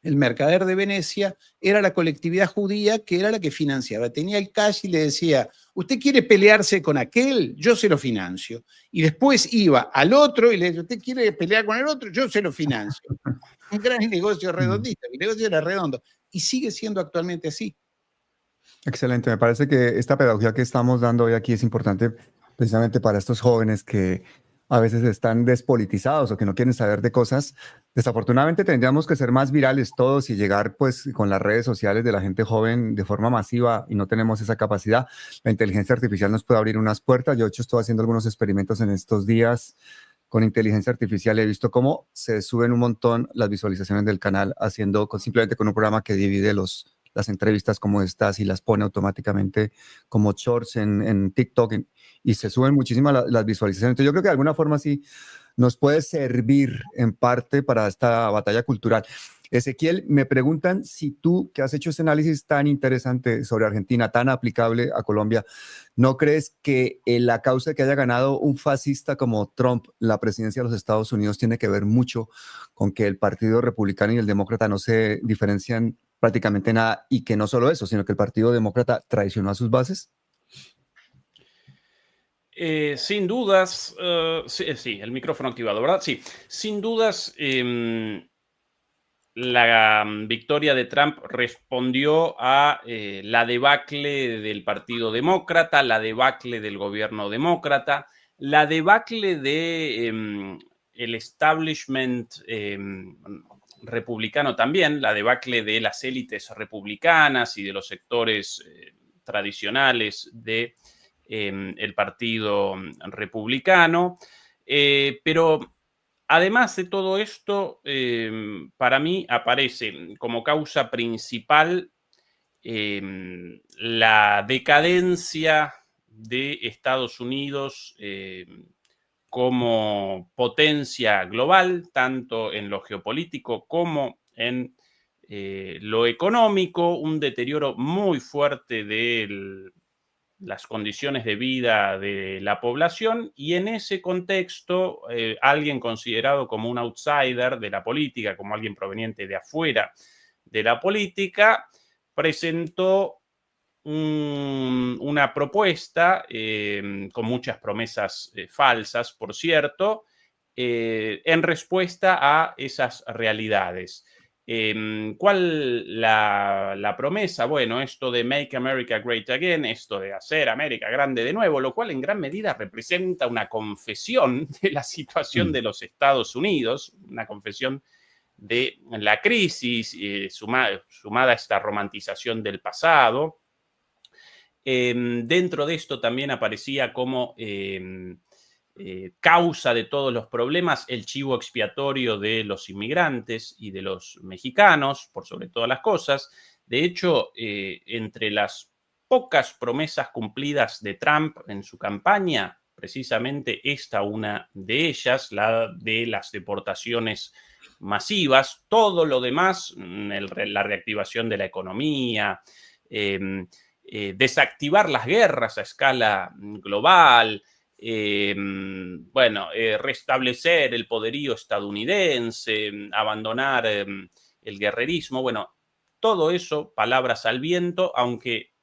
El mercader de Venecia, era la colectividad judía que era la que financiaba. Tenía el cash y le decía, ¿usted quiere pelearse con aquel? Yo se lo financio. Y después iba al otro y le decía, ¿usted quiere pelear con el otro? Yo se lo financio. Un gran negocio redondista, el negocio era redondo. Y sigue siendo actualmente así. Excelente, me parece que esta pedagogía que estamos dando hoy aquí es importante precisamente para estos jóvenes que a veces están despolitizados o que no quieren saber de cosas. Desafortunadamente tendríamos que ser más virales todos y llegar pues con las redes sociales de la gente joven de forma masiva y no tenemos esa capacidad. La inteligencia artificial nos puede abrir unas puertas. Yo, de hecho, estoy haciendo algunos experimentos en estos días con inteligencia artificial. He visto cómo se suben un montón las visualizaciones del canal simplemente con un programa que divide las entrevistas como estas y las pone automáticamente como shorts en TikTok y se suben muchísimas las visualizaciones. Entonces yo creo que de alguna forma sí nos puede servir en parte para esta batalla cultural. Ezequiel, me preguntan si tú, que has hecho este análisis tan interesante sobre Argentina, tan aplicable a Colombia, ¿no crees que la causa de que haya ganado un fascista como Trump la presidencia de los Estados Unidos tiene que ver mucho con que el Partido Republicano y el Demócrata no se diferencian prácticamente nada y que no solo eso, sino que el Partido Demócrata traicionó a sus bases? Sin dudas, sí, el micrófono activado, ¿verdad? Sí, sin dudas, la victoria de Trump respondió a la debacle del Partido Demócrata, la debacle del gobierno demócrata, la debacle de el establishment republicano también, la debacle de las élites republicanas y de los sectores tradicionales de el Partido Republicano, pero además de todo esto, para mí aparece como causa principal la decadencia de Estados Unidos como potencia global, tanto en lo geopolítico como en lo económico, un deterioro muy fuerte de las condiciones de vida de la población, y en ese contexto alguien considerado como un outsider de la política, como alguien proveniente de afuera de la política, presentó una propuesta con muchas promesas falsas, por cierto, en respuesta a esas realidades. ¿Cuál la promesa? Bueno, esto de Make America Great Again, esto de hacer América grande de nuevo, lo cual en gran medida representa una confesión de la situación de los Estados Unidos, una confesión de la crisis sumada a esta romantización del pasado. Dentro de esto también aparecía como causa de todos los problemas el chivo expiatorio de los inmigrantes y de los mexicanos, por sobre todas las cosas. De hecho, entre las pocas promesas cumplidas de Trump en su campaña, precisamente esta una de ellas, la de las deportaciones masivas. Todo lo demás, la reactivación de la economía, desactivar las guerras a escala global, restablecer el poderío estadounidense, abandonar el guerrerismo. Bueno, todo eso, palabras al viento, aunque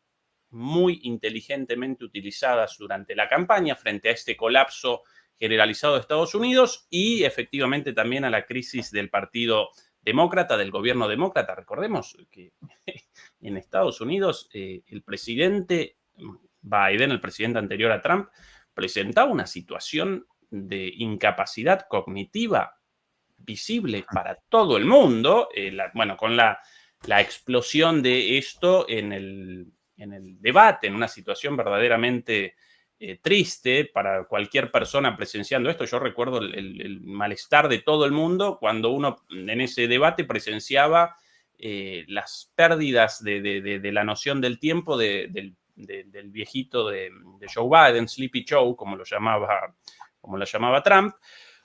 muy inteligentemente utilizadas durante la campaña frente a este colapso generalizado de Estados Unidos y efectivamente también a la crisis del Partido Demócrata, del gobierno demócrata. Recordemos que en Estados Unidos el presidente Biden, el presidente anterior a Trump, presentaba una situación de incapacidad cognitiva visible para todo el mundo, con la explosión de esto en el debate, en una situación verdaderamente triste para cualquier persona presenciando esto. Yo recuerdo el malestar de todo el mundo cuando uno en ese debate presenciaba las pérdidas de la noción del tiempo del viejito de Joe Biden, Sleepy Joe, como lo llamaba Trump.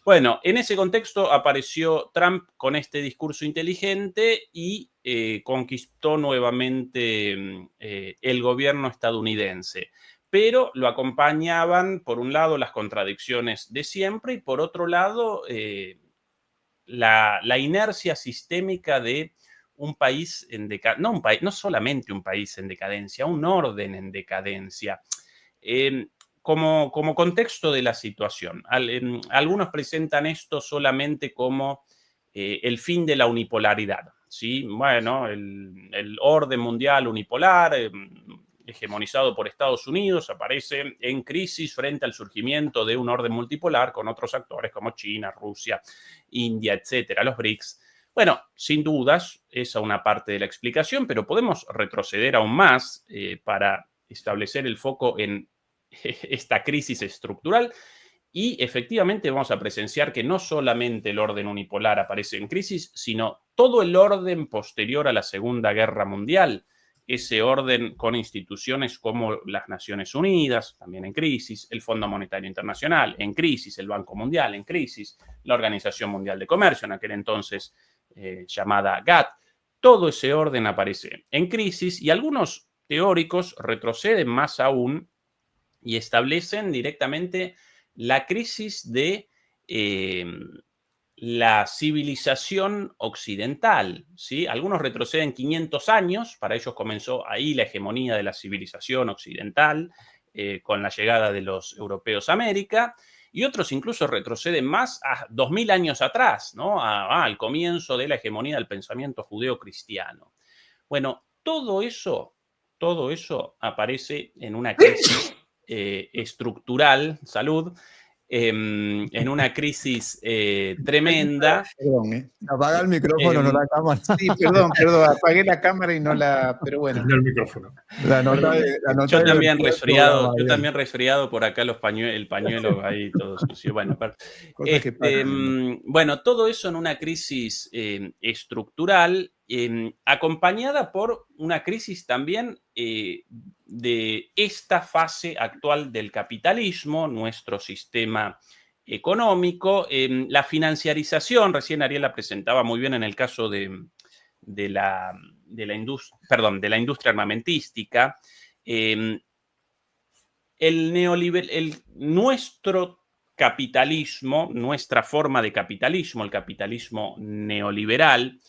Bueno, en ese contexto apareció Trump con este discurso inteligente y conquistó nuevamente el gobierno estadounidense. Pero lo acompañaban, por un lado, las contradicciones de siempre y por otro lado, la inercia sistémica de un país en decadencia, no solamente un país en decadencia, un orden en decadencia. Como contexto de la situación, algunos presentan esto solamente como el fin de la unipolaridad, ¿sí? Bueno, el orden mundial unipolar, hegemonizado por Estados Unidos, aparece en crisis frente al surgimiento de un orden multipolar con otros actores como China, Rusia, India, etcétera, los BRICS. Bueno, sin dudas, esa es una parte de la explicación, pero podemos retroceder aún más para establecer el foco en esta crisis estructural y efectivamente vamos a presenciar que no solamente el orden unipolar aparece en crisis, sino todo el orden posterior a la Segunda Guerra Mundial, ese orden con instituciones como las Naciones Unidas, también en crisis, el Fondo Monetario Internacional en crisis, el Banco Mundial en crisis, la Organización Mundial de Comercio, en aquel entonces llamada GATT. Todo ese orden aparece en crisis y algunos teóricos retroceden más aún y establecen directamente la crisis de la civilización occidental, ¿sí? Algunos retroceden 500 años, para ellos comenzó ahí la hegemonía de la civilización occidental con la llegada de los europeos a América, y otros incluso retroceden más a 2000 años atrás, ¿no? Al comienzo de la hegemonía del pensamiento judeo-cristiano. Bueno, todo eso aparece en una crisis estructural, salud, en una crisis tremenda. Perdón, apaga el micrófono, no la cámara. Sí, perdón, apagué la cámara y no la... Pero bueno. El micrófono. Yo también resfriado por acá el pañuelo ahí todo sucio. Bueno, bueno, todo eso en una crisis estructural acompañada por una crisis también de esta fase actual del capitalismo, nuestro sistema económico, la financiarización. Recién Ariel la presentaba muy bien en el caso de la industria armamentística. Nuestro capitalismo, nuestra forma de capitalismo, el capitalismo neoliberal,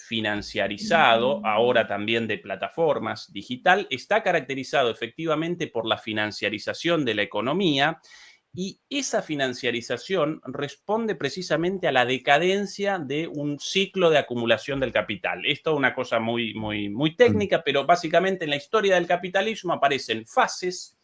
financiarizado, ahora también de plataformas digital, está caracterizado efectivamente por la financiarización de la economía y esa financiarización responde precisamente a la decadencia de un ciclo de acumulación del capital. Esto es una cosa muy, muy, muy técnica, pero básicamente en la historia del capitalismo aparecen fases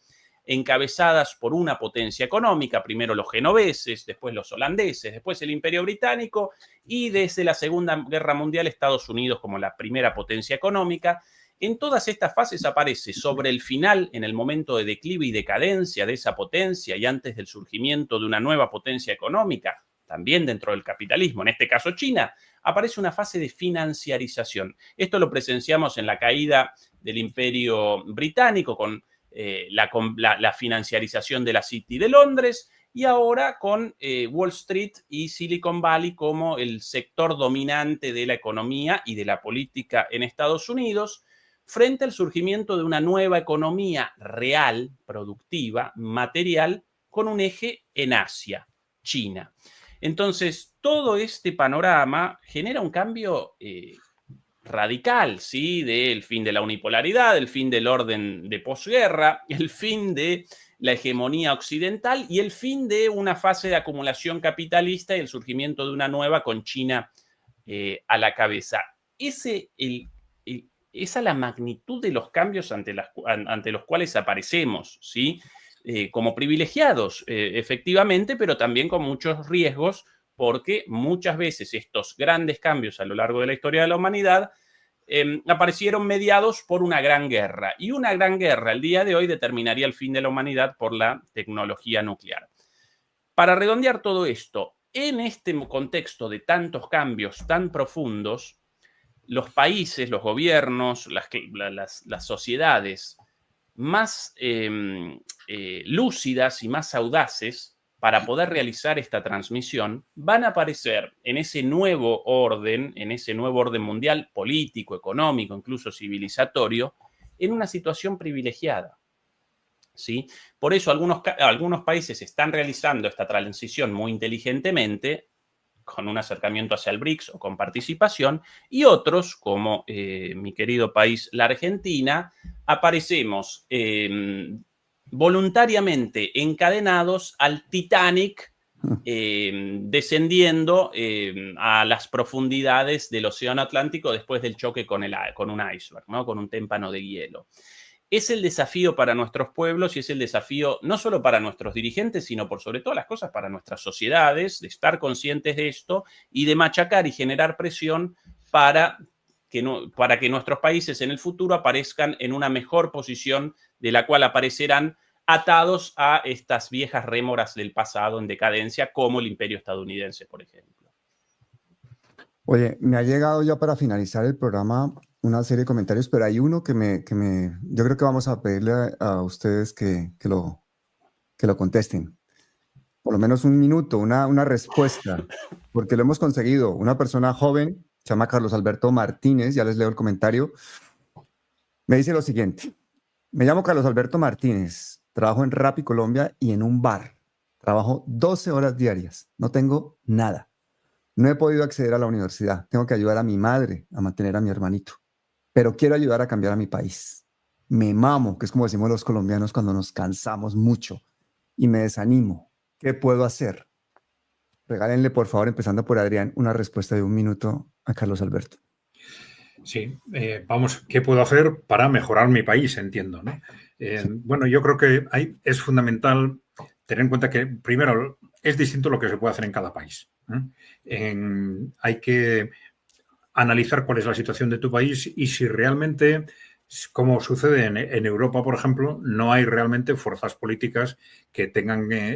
encabezadas por una potencia económica, primero los genoveses, después los holandeses, después el Imperio Británico y desde la Segunda Guerra Mundial Estados Unidos como la primera potencia económica. En todas estas fases aparece sobre el final, en el momento de declive y decadencia de esa potencia y antes del surgimiento de una nueva potencia económica, también dentro del capitalismo, en este caso China, aparece una fase de financiarización. Esto lo presenciamos en la caída del Imperio Británico con la financiarización de la City de Londres, y ahora con Wall Street y Silicon Valley como el sector dominante de la economía y de la política en Estados Unidos, frente al surgimiento de una nueva economía real, productiva, material, con un eje en Asia, China. Entonces, todo este panorama genera un cambio radical, ¿sí? Del fin de la unipolaridad, el fin del orden de posguerra, el fin de la hegemonía occidental y el fin de una fase de acumulación capitalista y el surgimiento de una nueva con China a la cabeza. Esa es la magnitud de los cambios ante los cuales aparecemos, ¿sí? Como privilegiados, efectivamente, pero también con muchos riesgos, porque muchas veces estos grandes cambios a lo largo de la historia de la humanidad aparecieron mediados por una gran guerra. Y una gran guerra al día de hoy determinaría el fin de la humanidad por la tecnología nuclear. Para redondear todo esto, en este contexto de tantos cambios tan profundos, los países, los gobiernos, las sociedades más lúcidas y más audaces para poder realizar esta transmisión van a aparecer en ese nuevo orden mundial, político, económico, incluso civilizatorio, en una situación privilegiada, ¿sí? Por eso algunos países están realizando esta transición muy inteligentemente, con un acercamiento hacia el BRICS o con participación, y otros, como mi querido país, la Argentina, aparecemos voluntariamente encadenados al Titanic, descendiendo a las profundidades del Océano Atlántico después del choque con un iceberg, ¿no? Con un témpano de hielo. Es el desafío para nuestros pueblos y es el desafío no solo para nuestros dirigentes, sino por sobre todas las cosas para nuestras sociedades, de estar conscientes de esto y de machacar y generar presión para que nuestros países en el futuro aparezcan en una mejor posición de la cual aparecerán atados a estas viejas rémoras del pasado en decadencia, como el imperio estadounidense, por ejemplo. Oye, me ha llegado ya para finalizar el programa una serie de comentarios, pero hay uno que yo creo que vamos a pedirle a ustedes que lo contesten. Por lo menos un minuto, una respuesta, porque lo hemos conseguido. Una persona joven, se llama Carlos Alberto Martínez, ya les leo el comentario. Me dice lo siguiente: me llamo Carlos Alberto Martínez, trabajo en Rappi Colombia y en un bar. Trabajo 12 horas diarias, no tengo nada. No he podido acceder a la universidad, tengo que ayudar a mi madre a mantener a mi hermanito, pero quiero ayudar a cambiar a mi país. Me mamo, que es como decimos los colombianos cuando nos cansamos mucho, y me desanimo. ¿Qué puedo hacer? Regálenle, por favor, empezando por Adrián, una respuesta de un minuto a Carlos Alberto. Sí, vamos, ¿qué puedo hacer para mejorar mi país? Entiendo, ¿no? Bueno, yo creo que es fundamental tener en cuenta que, primero, es distinto lo que se puede hacer en cada país. Hay que analizar cuál es la situación de tu país y si realmente, como sucede en Europa, por ejemplo, no hay realmente fuerzas políticas que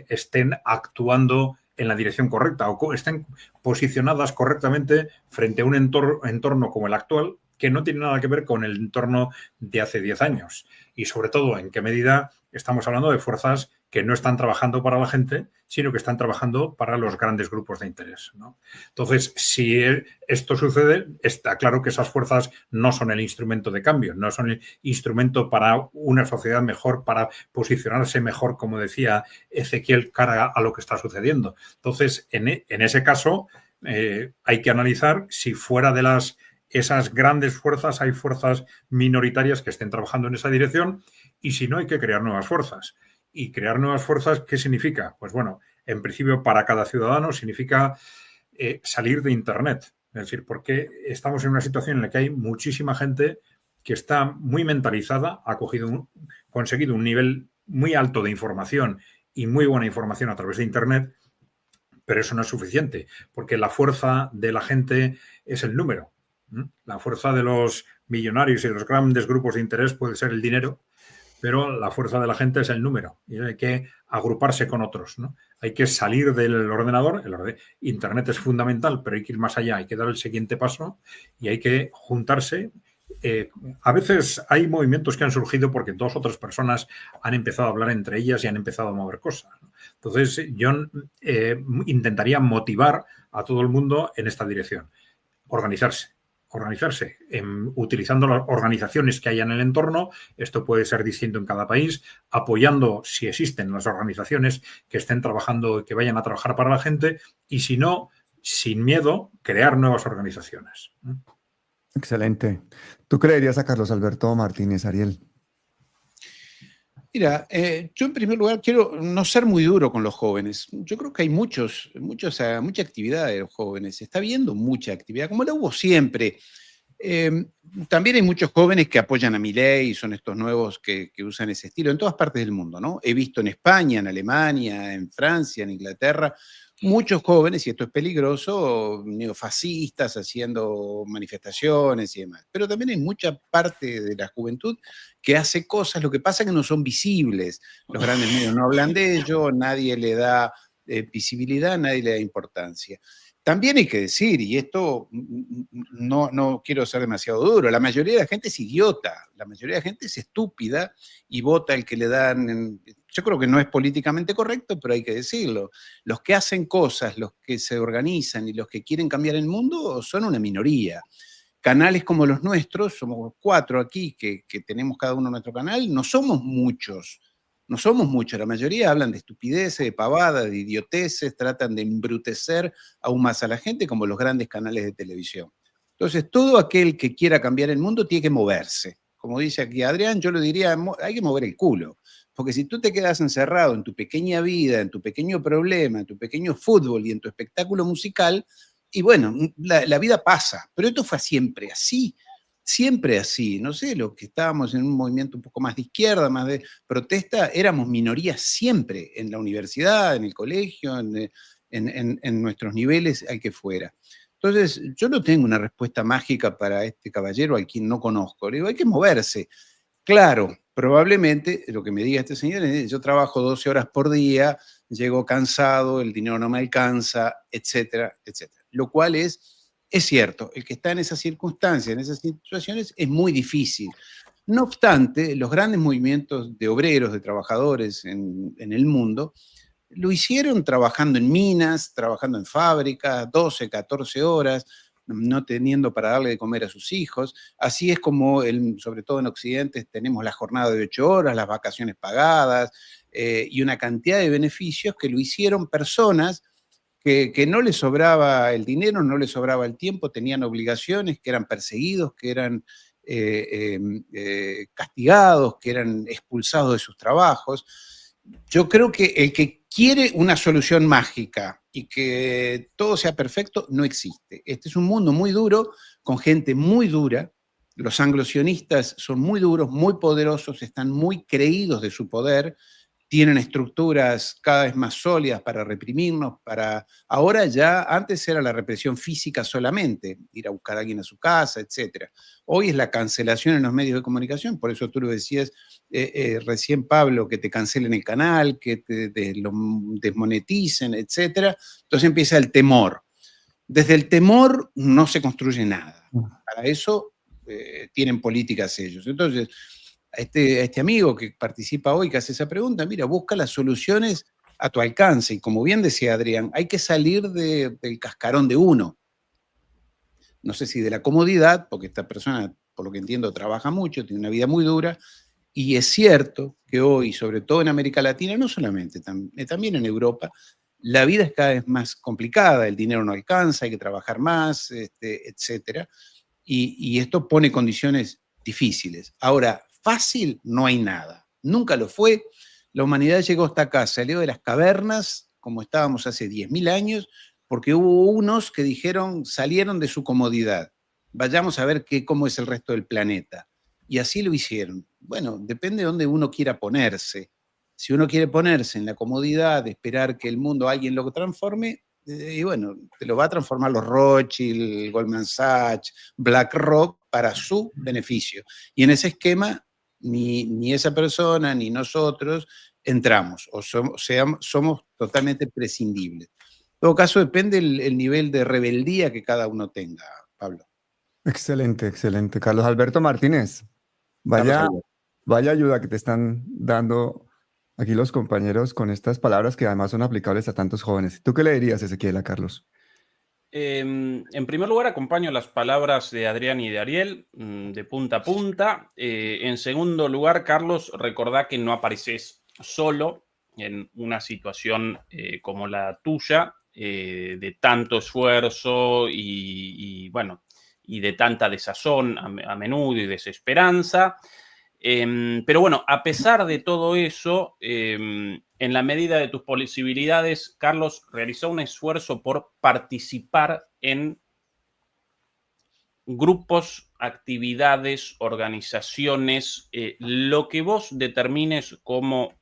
estén actuando en la dirección correcta o estén posicionadas correctamente frente a un entorno como el actual, que no tiene nada que ver con el entorno de hace 10 años. Y sobre todo, en qué medida estamos hablando de fuerzas que no están trabajando para la gente, sino que están trabajando para los grandes grupos de interés, ¿no? Entonces, si esto sucede, está claro que esas fuerzas no son el instrumento de cambio, no son el instrumento para una sociedad mejor, para posicionarse mejor, como decía Ezequiel, cara a lo que está sucediendo. Entonces, en ese caso, hay que analizar si fuera de esas grandes fuerzas hay fuerzas minoritarias que estén trabajando en esa dirección, y si no, hay que crear nuevas fuerzas. Y crear nuevas fuerzas, ¿qué significa? Pues bueno, en principio para cada ciudadano significa salir de Internet. Es decir, porque estamos en una situación en la que hay muchísima gente que está muy mentalizada, ha conseguido un nivel muy alto de información y muy buena información a través de Internet, pero eso no es suficiente, porque la fuerza de la gente es el número. La fuerza de los millonarios y de los grandes grupos de interés puede ser el dinero, pero la fuerza de la gente es el número y hay que agruparse con otros, ¿no? Hay que salir del ordenador. Internet es fundamental, pero hay que ir más allá, hay que dar el siguiente paso y hay que juntarse A veces hay movimientos que han surgido porque 2 o 3 personas han empezado a hablar entre ellas y han empezado a mover cosas, ¿no? Entonces, yo intentaría motivar a todo el mundo en esta dirección. Organizarse, utilizando las organizaciones que hay en el entorno. Esto puede ser distinto en cada país, apoyando, si existen las organizaciones que estén trabajando, que vayan a trabajar para la gente, y si no, sin miedo, crear nuevas organizaciones. Excelente. ¿Tú qué le dirías a Carlos Alberto Martínez, Ariel? Mira, yo en primer lugar quiero no ser muy duro con los jóvenes. Yo creo que hay mucha actividad de los jóvenes. Se está viendo mucha actividad, como la hubo siempre. También hay muchos jóvenes que apoyan a Milei y son estos nuevos que usan ese estilo en todas partes del mundo, ¿no? He visto en España, en Alemania, en Francia, en Inglaterra, muchos jóvenes, y esto es peligroso, neofascistas haciendo manifestaciones y demás. Pero también hay mucha parte de la juventud que hace cosas, lo que pasa es que no son visibles. Los grandes medios no hablan de ello, nadie le da visibilidad, nadie le da importancia. También hay que decir, y esto no quiero ser demasiado duro, la mayoría de la gente es idiota, la mayoría de la gente es estúpida y vota el que le dan. Yo creo que no es políticamente correcto, pero hay que decirlo. Los que hacen cosas, los que se organizan y los que quieren cambiar el mundo son una minoría. Canales como los nuestros, somos 4 aquí que tenemos cada uno nuestro canal, no somos muchos. No somos muchos, la mayoría hablan de estupideces, de pavadas, de idioteces, tratan de embrutecer aún más a la gente como los grandes canales de televisión. Entonces, todo aquel que quiera cambiar el mundo tiene que moverse. Como dice aquí Adrián, yo le diría, hay que mover el culo. Porque si tú te quedas encerrado en tu pequeña vida, en tu pequeño problema, en tu pequeño fútbol y en tu espectáculo musical, y bueno, la vida pasa. Pero esto fue siempre así. Siempre así, no sé, los que estábamos en un movimiento un poco más de izquierda, más de protesta, éramos minoría siempre, en la universidad, en el colegio, en nuestros niveles, al que fuera. Entonces, yo no tengo una respuesta mágica para este caballero al quien no conozco. Le digo, hay que moverse. Claro, probablemente lo que me diga este señor es, yo trabajo 12 horas por día, llego cansado, el dinero no me alcanza, etcétera, etcétera. Lo cual es cierto, el que está en esas circunstancias, en esas situaciones, es muy difícil. No obstante, los grandes movimientos de obreros, de trabajadores en el mundo, lo hicieron trabajando en minas, trabajando en fábricas, 12, 14 horas, no teniendo para darle de comer a sus hijos. Así es como, sobre todo en Occidente, tenemos la jornada de 8 horas, las vacaciones pagadas y una cantidad de beneficios que lo hicieron personas que no les sobraba el dinero, no les sobraba el tiempo, tenían obligaciones, que eran perseguidos, que eran castigados, que eran expulsados de sus trabajos. Yo creo que el que quiere una solución mágica y que todo sea perfecto, no existe. Este es un mundo muy duro, con gente muy dura. Los anglosionistas son muy duros, muy poderosos, están muy creídos de su poder, tienen estructuras cada vez más sólidas para reprimirnos, ahora ya, antes era la represión física solamente, ir a buscar a alguien a su casa, etc. Hoy es la cancelación en los medios de comunicación, por eso tú lo decías recién, Pablo, que te cancelen el canal, que lo desmoneticen, etc. Entonces empieza el temor. Desde el temor no se construye nada. Para eso tienen políticas ellos. Entonces, a este amigo que participa hoy, que hace esa pregunta, mira, busca las soluciones a tu alcance. Y como bien decía Adrián, hay que salir del cascarón de uno. No sé si de la comodidad, porque esta persona, por lo que entiendo, trabaja mucho, tiene una vida muy dura. Y es cierto que hoy, sobre todo en América Latina, no solamente, también en Europa, la vida es cada vez más complicada, el dinero no alcanza, hay que trabajar más, etc. Y esto pone condiciones difíciles. Ahora, fácil no hay nada, nunca lo fue. La humanidad llegó hasta acá, salió de las cavernas, como estábamos hace 10.000 años, porque hubo unos que salieron de su comodidad. Vayamos a ver cómo es el resto del planeta. Y así lo hicieron. Bueno, depende de dónde uno quiera ponerse. Si uno quiere ponerse en la comodidad de esperar que el mundo alguien lo transforme, y bueno, te lo va a transformar los Rothschild, Goldman Sachs, BlackRock para su beneficio. Y en ese esquema, ni esa persona ni nosotros entramos, somos totalmente prescindibles. En todo caso, depende el nivel de rebeldía que cada uno tenga, Pablo. Excelente, excelente. Carlos Alberto Martínez, vaya, vaya ayuda que te están dando aquí los compañeros con estas palabras que además son aplicables a tantos jóvenes. ¿Tú qué le dirías, Ezequiel, a Carlos? En primer lugar, acompaño las palabras de Adrián y de Ariel, de punta a punta. En segundo lugar, Carlos, recordá que no apareces solo en una situación como la tuya, de tanto esfuerzo y bueno, y de tanta desazón a menudo y desesperanza. Pero bueno, a pesar de todo eso, en la medida de tus posibilidades, Carlos realizó un esfuerzo por participar en grupos, actividades, organizaciones, lo que vos determines como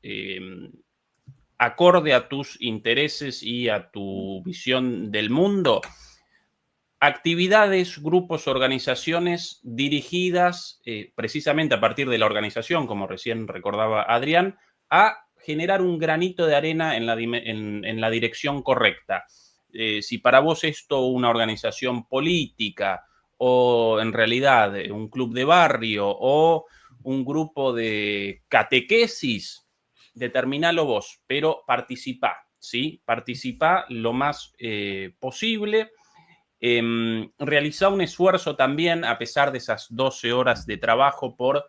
acorde a tus intereses y a tu visión del mundo. Actividades, grupos, organizaciones dirigidas precisamente a partir de la organización, como recién recordaba Adrián, a generar un granito de arena en la dirección correcta. Si para vos esto una organización política o en realidad un club de barrio o un grupo de catequesis, determinalo vos, pero participá, ¿sí? Participá lo más posible. Realizá un esfuerzo también, a pesar de esas 12 horas de trabajo, por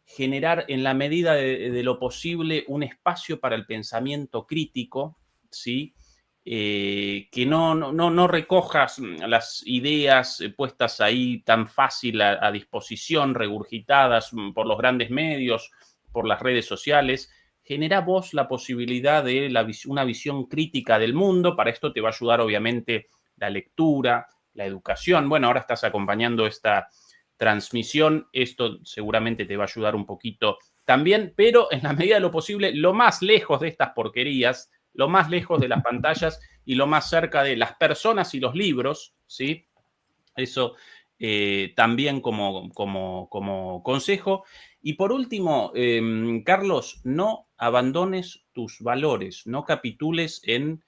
generar en la medida de lo posible un espacio para el pensamiento crítico, ¿sí? Que no recojas las ideas puestas ahí tan fácil a disposición, regurgitadas por los grandes medios, por las redes sociales. Genera vos la posibilidad de una visión crítica del mundo. Para esto te va a ayudar, obviamente, la lectura, la educación. Bueno, ahora estás acompañando esta transmisión. Esto seguramente te va a ayudar un poquito también, pero en la medida de lo posible, lo más lejos de estas porquerías, lo más lejos de las pantallas y lo más cerca de las personas y los libros, ¿sí? Eso también como consejo. Y por último, Carlos, no abandones tus valores, no capitules en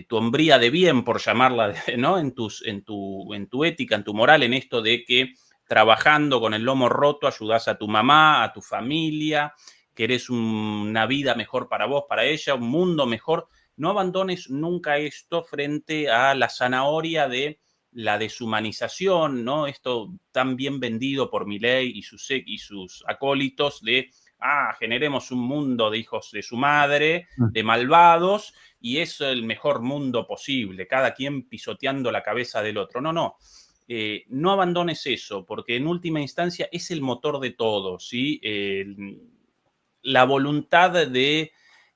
tu hombría de bien, por llamarla, ¿no? En tu ética, en tu moral, en esto de que trabajando con el lomo roto ayudás a tu mamá, a tu familia, querés una vida mejor para vos, para ella, un mundo mejor. No abandones nunca esto frente a la zanahoria de la deshumanización, ¿no? Esto tan bien vendido por Milei y sus acólitos de, generemos un mundo de hijos de su madre, de malvados, y es el mejor mundo posible, cada quien pisoteando la cabeza del otro. No. No abandones eso, porque en última instancia es el motor de todo, ¿sí? La voluntad de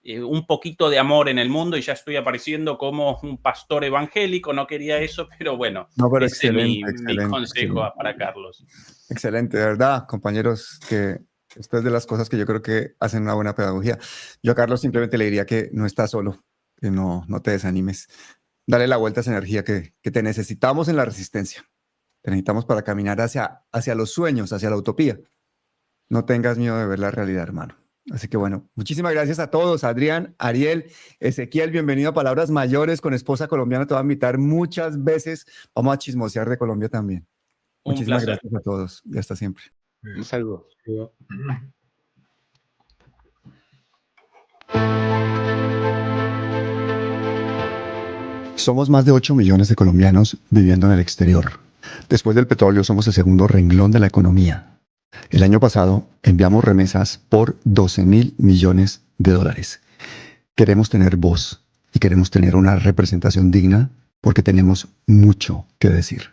un poquito de amor en el mundo, y ya estoy apareciendo como un pastor evangélico, no quería eso, pero bueno, pero ese es mi consejo para Carlos. Excelente, de verdad, compañeros, que esto es de las cosas que yo creo que hacen una buena pedagogía. Yo a Carlos simplemente le diría que no estás solo, que no te desanimes. Dale la vuelta a esa energía que te necesitamos en la resistencia. Te necesitamos para caminar hacia los sueños, hacia la utopía. No tengas miedo de ver la realidad, hermano. Así que bueno, muchísimas gracias a todos. Adrián, Ariel, Ezequiel, bienvenido a Palabras Mayores con Esposa Colombiana. Te voy a invitar muchas veces. Vamos a chismosear de Colombia también. Muchísimas gracias a todos y hasta siempre. Un saludo. Somos más de 8 millones de colombianos viviendo en el exterior. Después del petróleo somos el segundo renglón de la economía. El año pasado enviamos remesas por $12.000 millones. Queremos tener voz y queremos tener una representación digna porque tenemos mucho que decir.